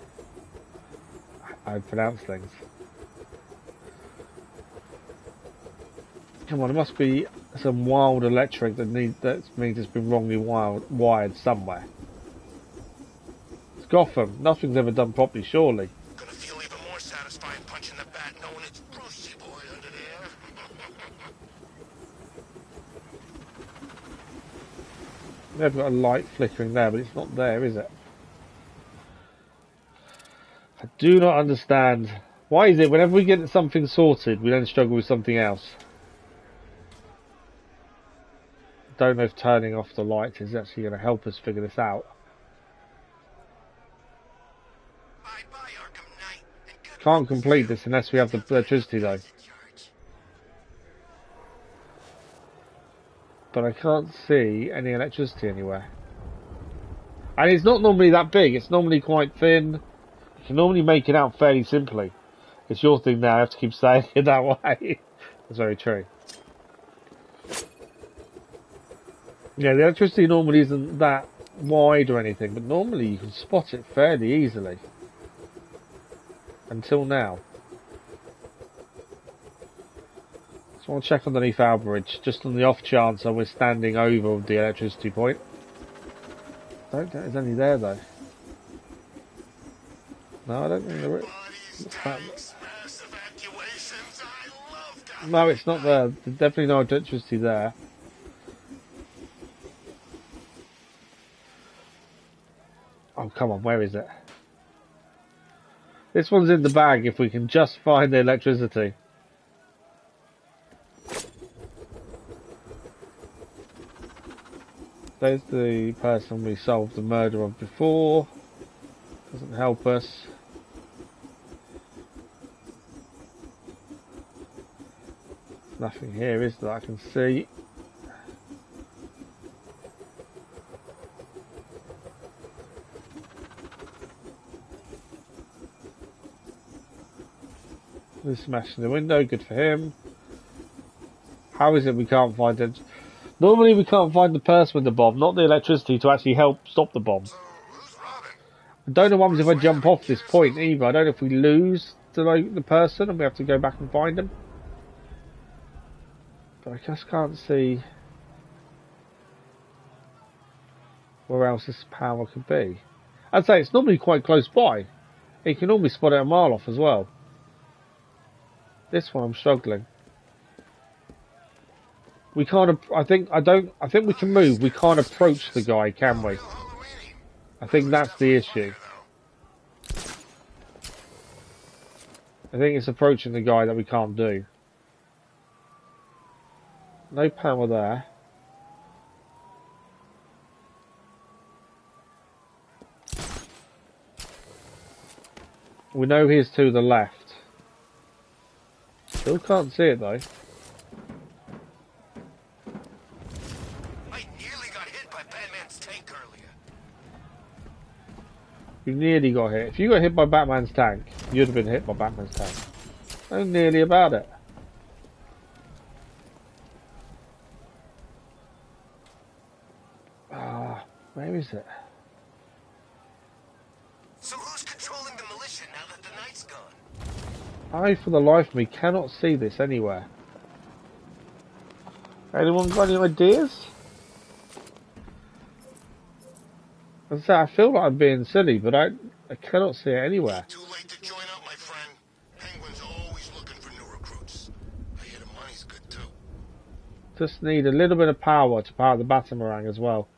I pronounce things. Come on, there must be some wild electric that means it's been wrongly wired somewhere. It's Gotham. Nothing's ever done properly, surely. Gonna feel even more satisfying punching the bat knowing it's Brucey boy under there. They've got a light flickering there, but it's not there, is it? I do not understand. Why is it whenever we get something sorted, we then struggle with something else? Don't know if turning off the lights is actually going to help us figure this out. Bye-bye, Arkham Knight. And good Can't complete this unless we have the electricity though. But I can't see any electricity anywhere. And it's not normally that big, it's normally quite thin. You can normally make it out fairly simply. It's your thing now, I have to keep saying it that way. That's very true. Yeah, the electricity normally isn't that wide or anything, but normally you can spot it fairly easily. Until now. So I'll check underneath our bridge, just on the off chance that we're standing over the electricity point. I don't think it's only there though. No, I don't think there is. No, it's not there. There's definitely no electricity there. Oh, come on, where is it? This one's in the bag if we can just find the electricity. There's the person we solved the murder of before. Doesn't help us. Nothing here is that I can see. He's smashing the window, good for him. How is it we can't find it? Normally we can't find the person with the bomb, not the electricity to actually help stop the bomb. So, who's robbing? I don't know what happens if I jump off this point either. I don't know if we lose the person and we have to go back and find them. But I just can't see where else this power could be. I'd say it's normally quite close by. You can normally spot it a mile off as well. This one I'm struggling. We can't. I think we can move. We can't approach the guy, can we? I think that's the issue. I think it's approaching the guy that we can't do. No power there. We know he's to the left. Still can't see it though. I nearly got hit by Batman's tank earlier. You nearly got hit. If you got hit by Batman's tank, you'd have been hit by Batman's tank. No nearly about it. Where is it? So who's controlling the militia now that the Knight's gone? I, for the life of me, cannot see this anywhere. Anyone got any ideas? As I say, I feel like I'm being silly, but I cannot see it anywhere. Too late to join up, my friend. Penguin's always looking for new recruits. I hear the money's good too. Just need a little bit of power to power the Batamarang as well.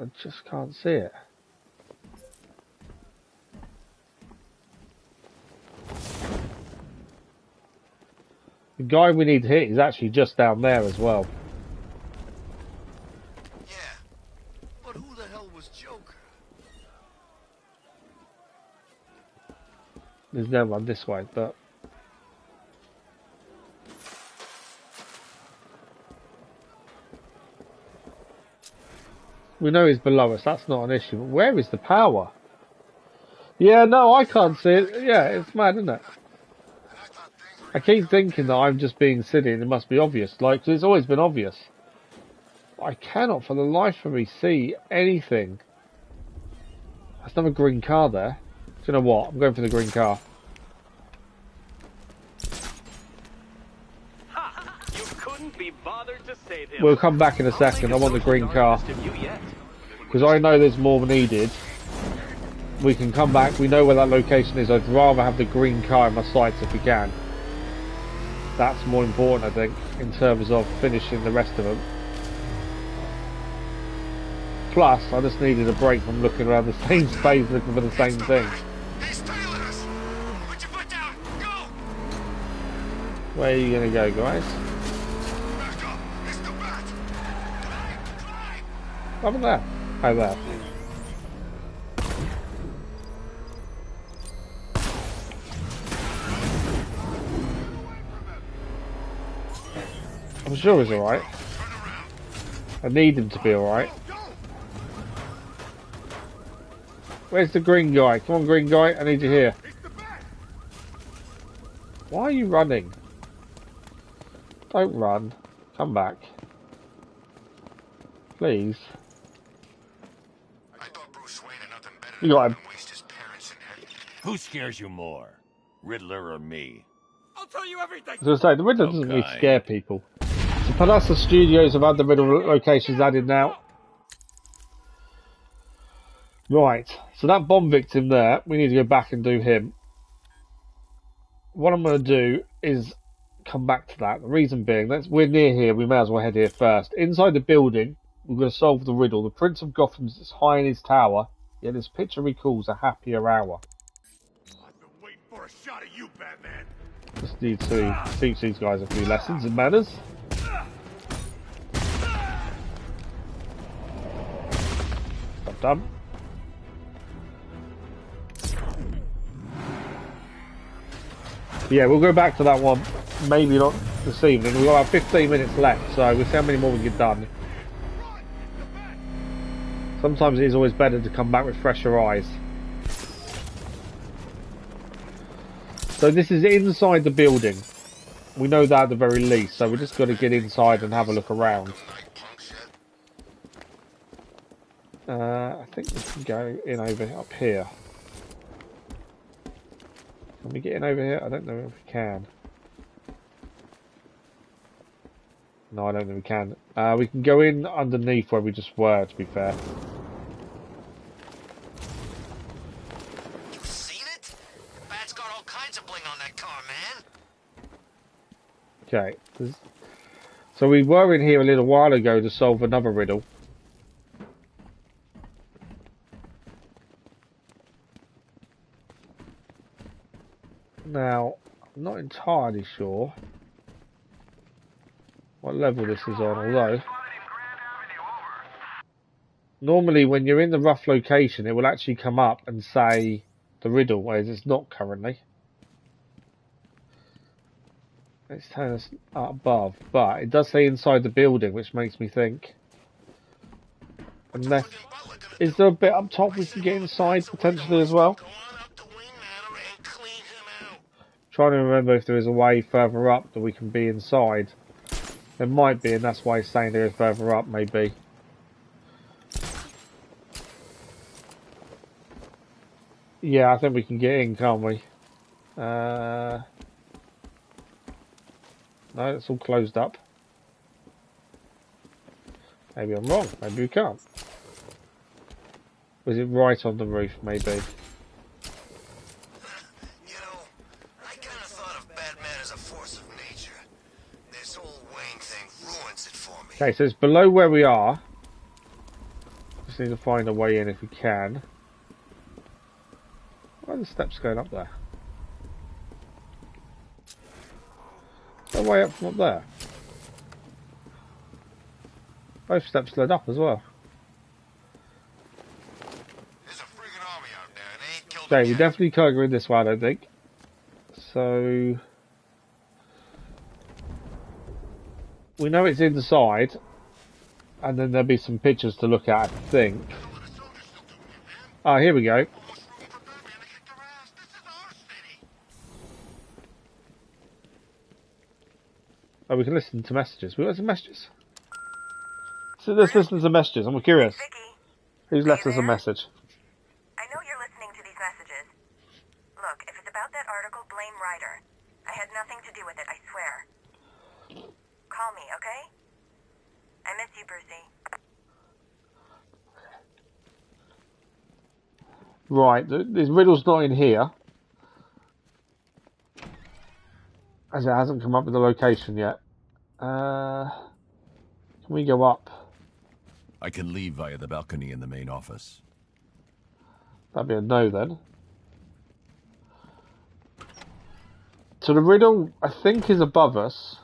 I just can't see it. The guy we need to hit is actually just down there as well. Yeah, but who the hell was Joker? There's no one this way, but... we know he's below us, that's not an issue. But where is the power? Yeah, no, I can't see it. Yeah, it's mad, isn't it? I keep thinking that I'm just being silly and it must be obvious. Like, 'cause it's always been obvious. I cannot for the life of me see anything. There's another green car there. Do you know what? I'm going for the green car. Ha! You couldn't be bothered to save him. We'll come back in a second. I want the green car. Because I know there's more needed. We can come back. We know where that location is. I'd rather have the green car in my sights if we can. That's more important, I think, in terms of finishing the rest of them. Plus, I just needed a break from looking around the same space looking for the same thing. He's tailing us! Put your foot down! Go! Where are you going to go, guys? Back up! It's the bat! Climb! Over there. Over there. I'm sure he's alright. I need him to be alright. Where's the green guy? Come on, green guy, I need you here. Why are you running? Don't run. Come back. Please. I thought Bruce Wayne had nothing better You got him. than waste his parents and Who scares you more, Riddler or me? I'll tell you everything. As I say, the Riddler doesn't really Okay. scare people. So Palazzo Studios have had the Riddle locations added now. Right, so that bomb victim there, we need to go back and do him. What I'm going to do is come back to that. The reason being, we're near here, we may as well head here first. Inside the building, we're going to solve the riddle. The Prince of Gotham is high in his tower, yet his picture recalls a happier hour. I've been waiting for a shot at you, Batman. Just need to teach these guys a few lessons in manners. done. Yeah, we'll go back to that one. Maybe not this evening. We've got about 15 minutes left, so we'll see how many more we get done. Sometimes it is always better to come back with fresher eyes. So this is inside the building. We know that at the very least, so we're just going to get inside and have a look around. I think we can go in over up here. Can we get in over here? I don't know if we can. No, I don't think we can. We can go in underneath where we just were, to be fair. You seen it? Bat's got all kinds of bling on that car, man. Okay. So we were in here a little while ago to solve another riddle. Now, I'm not entirely sure what level this is on, although normally when you're in the rough location it will actually come up and say the riddle, whereas it's not currently. Let's turn us up above, but it does say inside the building, which makes me think, unless, is there a bit up top we can get inside potentially as well? Trying to remember if there is a way further up that we can be inside. There might be, and that's why it's saying there is further up, maybe. Yeah, I think we can get in, can't we? No, it's all closed up. Maybe I'm wrong. Maybe we can't. Was it right on the roof, maybe? Okay, so it's below where we are. Just need to find a way in if we can. Why are the steps going up there? Is there a way up from up there? Both steps led up as well. There's a friggin' army out there and they ain't killed Okay, we definitely can't go in this way, I don't think. So we know it's inside, and then there'll be some pictures to look at, I think. Ah, here we go. Oh, we can listen to messages. We got some messages. So let's listen to messages. I'm curious. Vicky, Who's left us a message? I know you're listening to these messages. Look, if it's about that article, blame Ryder. I had nothing to do with it, I swear. Call me, okay? I miss you, Brucey. Right, this riddle's not in here, as it hasn't come up with the location yet. Can we go up? I can leave via the balcony in the main office. That'd be a no then. So the riddle, I think, is above us.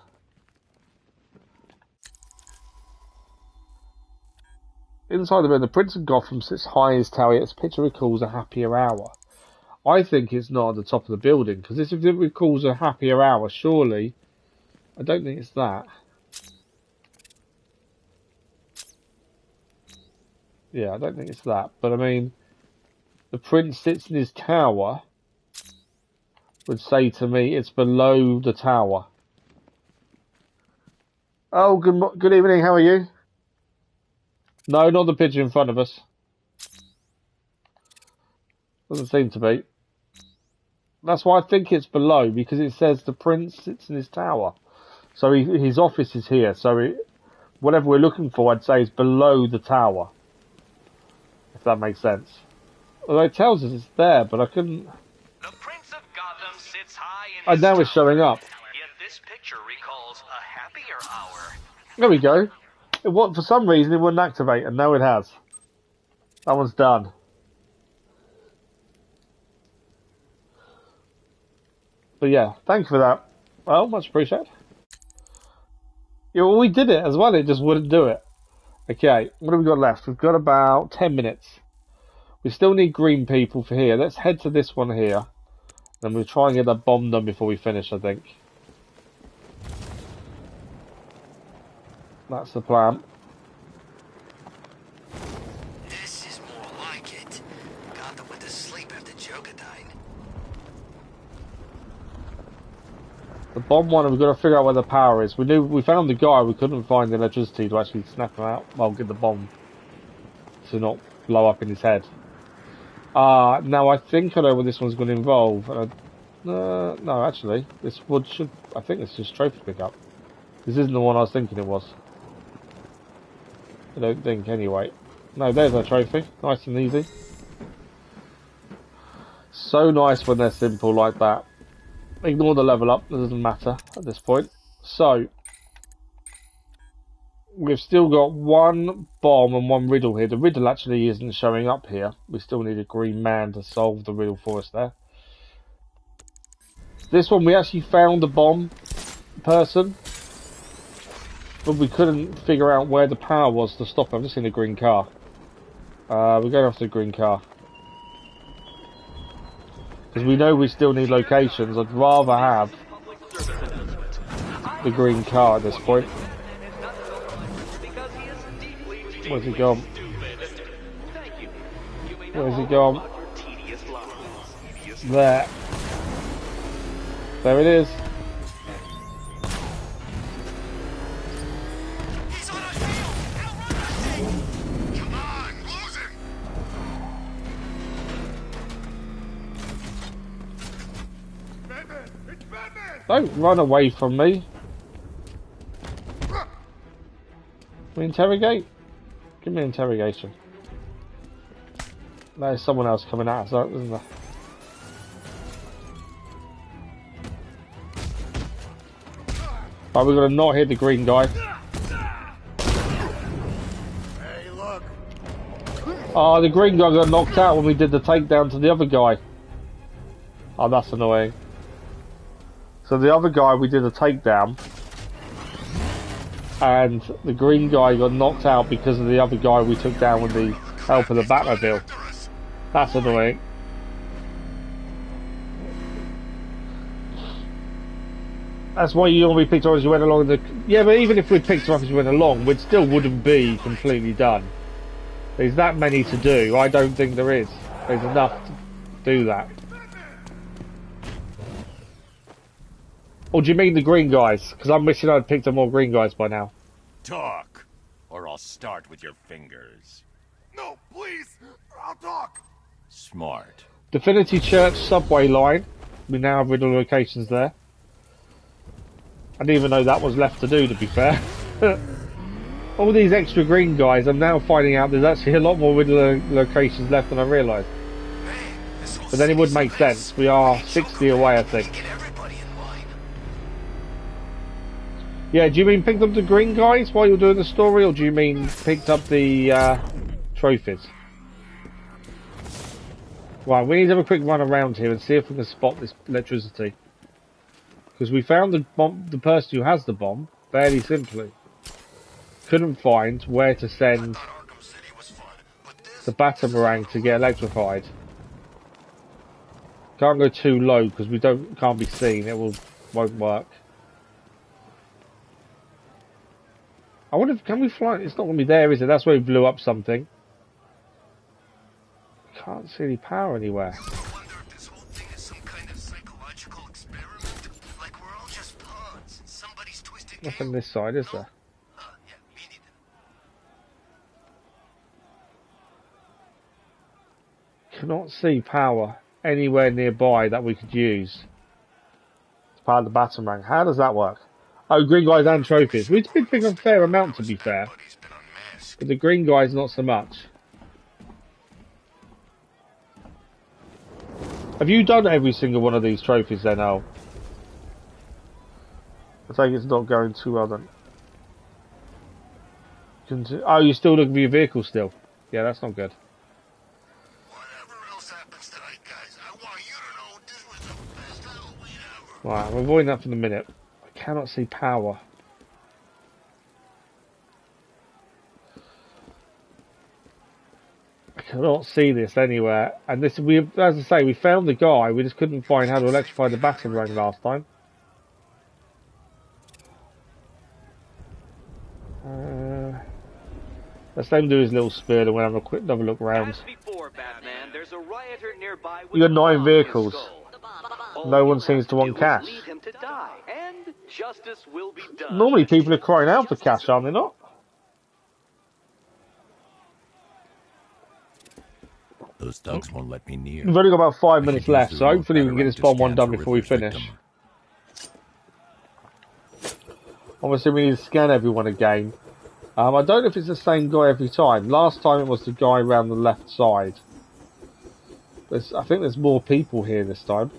Inside the bed, the Prince of Gotham sits high in his tower, yet his picture recalls a happier hour. I think it's not at the top of the building, because if it recalls a happier hour, surely, I don't think it's that. Yeah, I don't think it's that. But I mean, the Prince sits in his tower would say to me it's below the tower. Oh, good evening, how are you? No, not the picture in front of us. Doesn't seem to be. That's why I think it's below, because it says the Prince sits in his tower. So his office is here, so whatever we're looking for, I'd say is below the tower. If that makes sense. Although it tells us it's there, but I couldn't... The Prince of Gotham sits high in now it's showing up. Yet this picture recalls a happier hour. There we go. For some reason it wouldn't activate, and now it has. That one's done. But yeah, thank you for that. Well, much appreciated. Yeah, well, we did it as well, it just wouldn't do it. Okay, what have we got left? We've got about 10 minutes. We still need green people for here. Let's head to this one here. And we'll try and get that bomb done before we finish, I think. That's the plan. This is more like it. Gotham went to sleep after Joker died. The bomb one, we've got to figure out where the power is. We found the guy, we couldn't find the electricity to actually snap him out. Well, get the bomb to not blow up in his head. Now I think I know what this one's going to involve. No, actually, this wood should. I think it's just trophy pickup. This isn't the one I was thinking it was. I don't think, anyway. No, there's our trophy. Nice and easy. So nice when they're simple like that. Ignore the level up, it doesn't matter at this point. So, we've still got one bomb and one riddle here. The riddle actually isn't showing up here. We still need a green man to solve the riddle for us there. This one we actually found the bomb person, but we couldn't figure out where the power was to stop it. I've just seen a green car. We're going after the green car. Because we know we still need locations. I'd rather have the green car at this point. Where's he gone? Where's he gone? There. There it is. He's on our tail! Outrun that thing! Come on, lose him! Batman! It's Batman! Don't run away from me. We interrogate? Give me an interrogation. There's someone else coming at us, isn't there? Right, we're gonna not hit the green guy. Hey, look! Oh, the green guy got knocked out when we did the takedown to the other guy. Oh, that's annoying. So the other guy, we did a takedown. And the green guy got knocked out because of the other guy we took down with the help of the Batmobile. That's annoying. That's why you only picked up as you went along. Yeah, but even if we picked them up as we went along, we still wouldn't be completely done. There's that many to do. I don't think there is. There's enough to do that. Or do you mean the green guys? Because I'm wishing I'd picked up more green guys by now. Talk, or I'll start with your fingers. No, please! I'll talk! Smart. Divinity Church subway line. We now have riddle locations there. I didn't even know that was left to do, to be fair. All these extra green guys, I'm now finding out there's actually a lot more riddle locations left than I realised. But then it would make sense. We are 60 away, I think. Yeah, do you mean picked up the green guys while you're doing the story, or do you mean picked up the trophies? Right, we need to have a quick run around here and see if we can spot this electricity. Because we found the person who has the bomb, fairly simply. Couldn't find where to send the Batamarang to get electrified. Can't go too low because we can't be seen. It won't work. I wonder if can we fly? It's not going to be there, is it? That's where we blew up something. Can't see any power anywhere. I wonder if this whole thing is some kind of psychological experiment. Like we're all just pawns. Somebody's twisted game. Nothing this side, is there? Yeah, me neither. Cannot see power anywhere nearby that we could use to power the Batarang. How does that work? Oh, green guys and trophies. We've been picking a fair amount, to be fair. But the green guys, not so much. Have you done every single one of these trophies then, Al? I think it's not going too well then. Oh, you're still looking for your vehicle still? Yeah, that's not good. Whatever else happens tonight, guys, I want you to know this was the best Halloween ever. Right, I'm avoiding that for the minute. I cannot see power. I cannot see this anywhere. And this, as I say, we found the guy. We just couldn't find how to electrify the batarang last time. Let's let him do his little spiel and we'll have a quick another look round. As before, Batman, there's a rioter nearby with We got a 9 bomb in his vehicles. skull. No All one you seems have to want do is cash. leave him to die, and justice will be done. Normally people are crying out for cash, aren't they not? Those thugs won't let me near. We've only got about 5 I minutes should use left, the so remote hopefully we can get batarang this to bomb one scan done for before we Riddler's finish. victim. Obviously we need to scan everyone again. I don't know if it's the same guy every time. Last time it was the guy around the left side. I think there's more people here this time.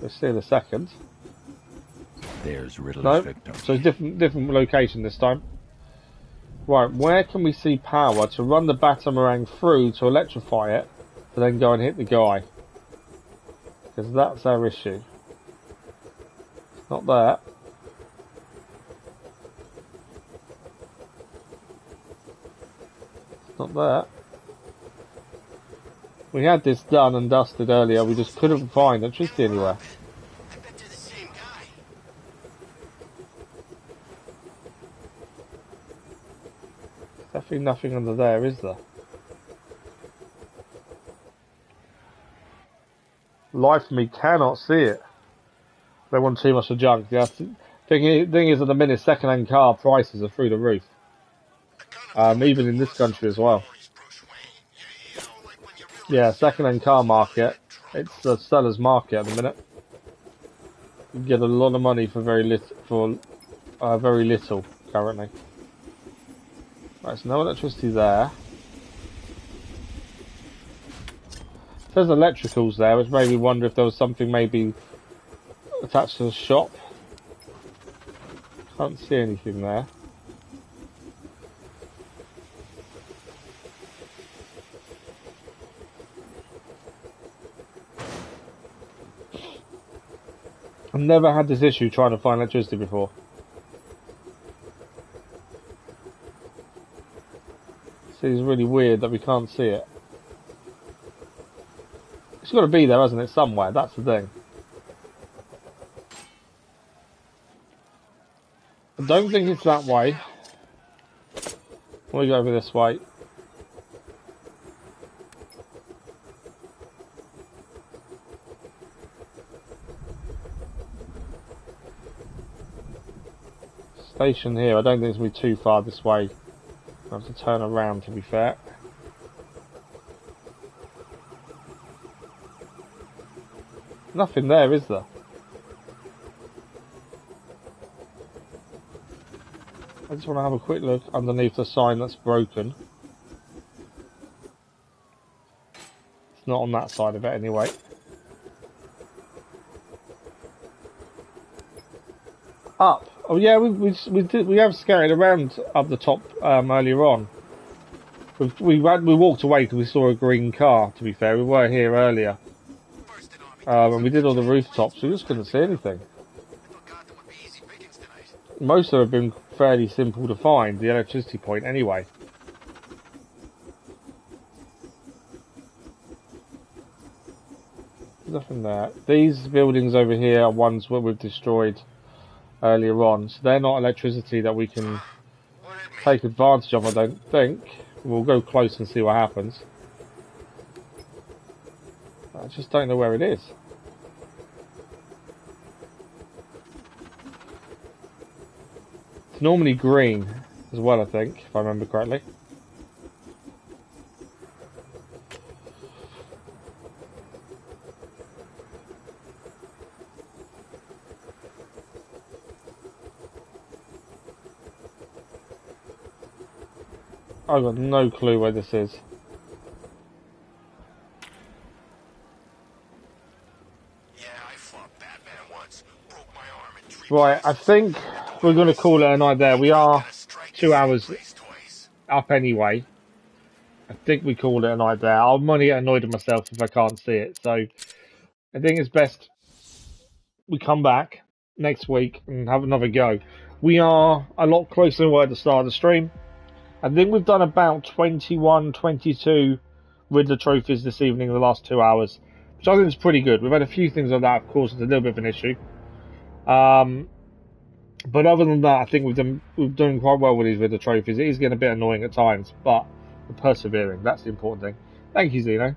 Let's see in a second. There's Riddler's No, victim. so it's different location this time. Right, where can we see power to run the batarang through to electrify it, to then go and hit the guy? Because that's our issue. It's not there. It's not there. We had this done and dusted earlier, we just couldn't find electricity anywhere. I bet they're the same guy. Definitely nothing under there, is there? Life of me cannot see it. They want too much of junk. The thing is, at the minute, second-hand car prices are through the roof. Even in this country as well. Yeah, second-hand car market. It's the seller's market at the minute. You get a lot of money for very little currently. Right, so no electricity there. It says electricals there, which made me wonder if there was something maybe attached to the shop. Can't see anything there. I've never had this issue trying to find electricity before. Seems really weird that we can't see it. It's got to be there, hasn't it, somewhere? That's the thing. I don't think it's that way. We'll go over this way. Station here. I don't think it's going to be too far this way. I have to turn around, to be fair. Nothing there, is there? I just want to have a quick look underneath the sign that's broken. It's not on that side of it anyway. Up. Oh yeah, we have scattered around up the top earlier on. We walked away because we saw a green car. To be fair, we were here earlier, and we did all the rooftops. We just couldn't see anything. Most of them have been fairly simple to find. The electricity point, anyway. Nothing there. These buildings over here are ones that we've destroyed earlier on, so they're not electricity that we can take advantage of, I don't think. We'll go close and see what happens. I just don't know where it is. It's normally green as well, I think, if I remember correctly. I've got no clue where this is. Yeah, I fought Batman once. Broke my arm and treated Right, I think we're going to call it a night there. We are 2 hours up anyway. I think we called it a night there. I'm only get annoyed at myself if I can't see it. So I think it's best we come back next week and have another go. We are a lot closer than we were at the start of the stream. I think we've done about 21, 22 Riddler trophies this evening in the last 2 hours, which I think is pretty good. We've had a few things like that, of course, it's a little bit of an issue. But other than that, I think we've done quite well with these Riddler trophies. It is getting a bit annoying at times, but we're persevering. That's the important thing. Thank you, Zeno.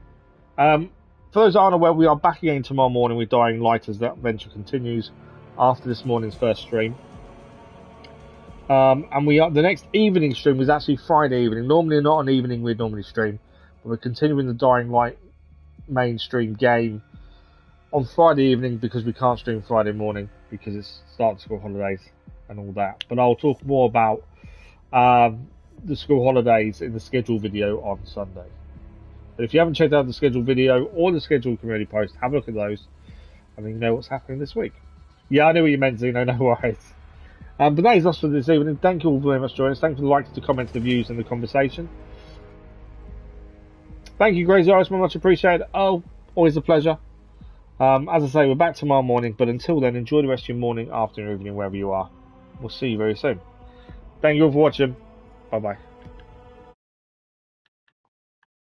For those that aren't aware, we are back again tomorrow morning with Dying Light as that adventure continues after this morning's first stream. And the next evening stream was actually Friday evening. Normally not an evening we'd normally stream, but we're continuing the Dying Light mainstream game on Friday evening because we can't stream Friday morning because it's start of school holidays and all that. But I'll talk more about the school holidays in the schedule video on Sunday. But if you haven't checked out the schedule video or the schedule community post, have a look at those and then you know what's happening this week. Yeah, I know what you meant, Zeno, no worries. But that is us for this evening. Thank you all very much for joining us. Thank you for the likes, the comments, the views, and the conversation. Thank you, Grazy Iris, much appreciated. Oh, always a pleasure. As I say, we're back tomorrow morning, but until then, enjoy the rest of your morning, afternoon, evening, wherever you are. We'll see you very soon. Thank you all for watching. Bye-bye.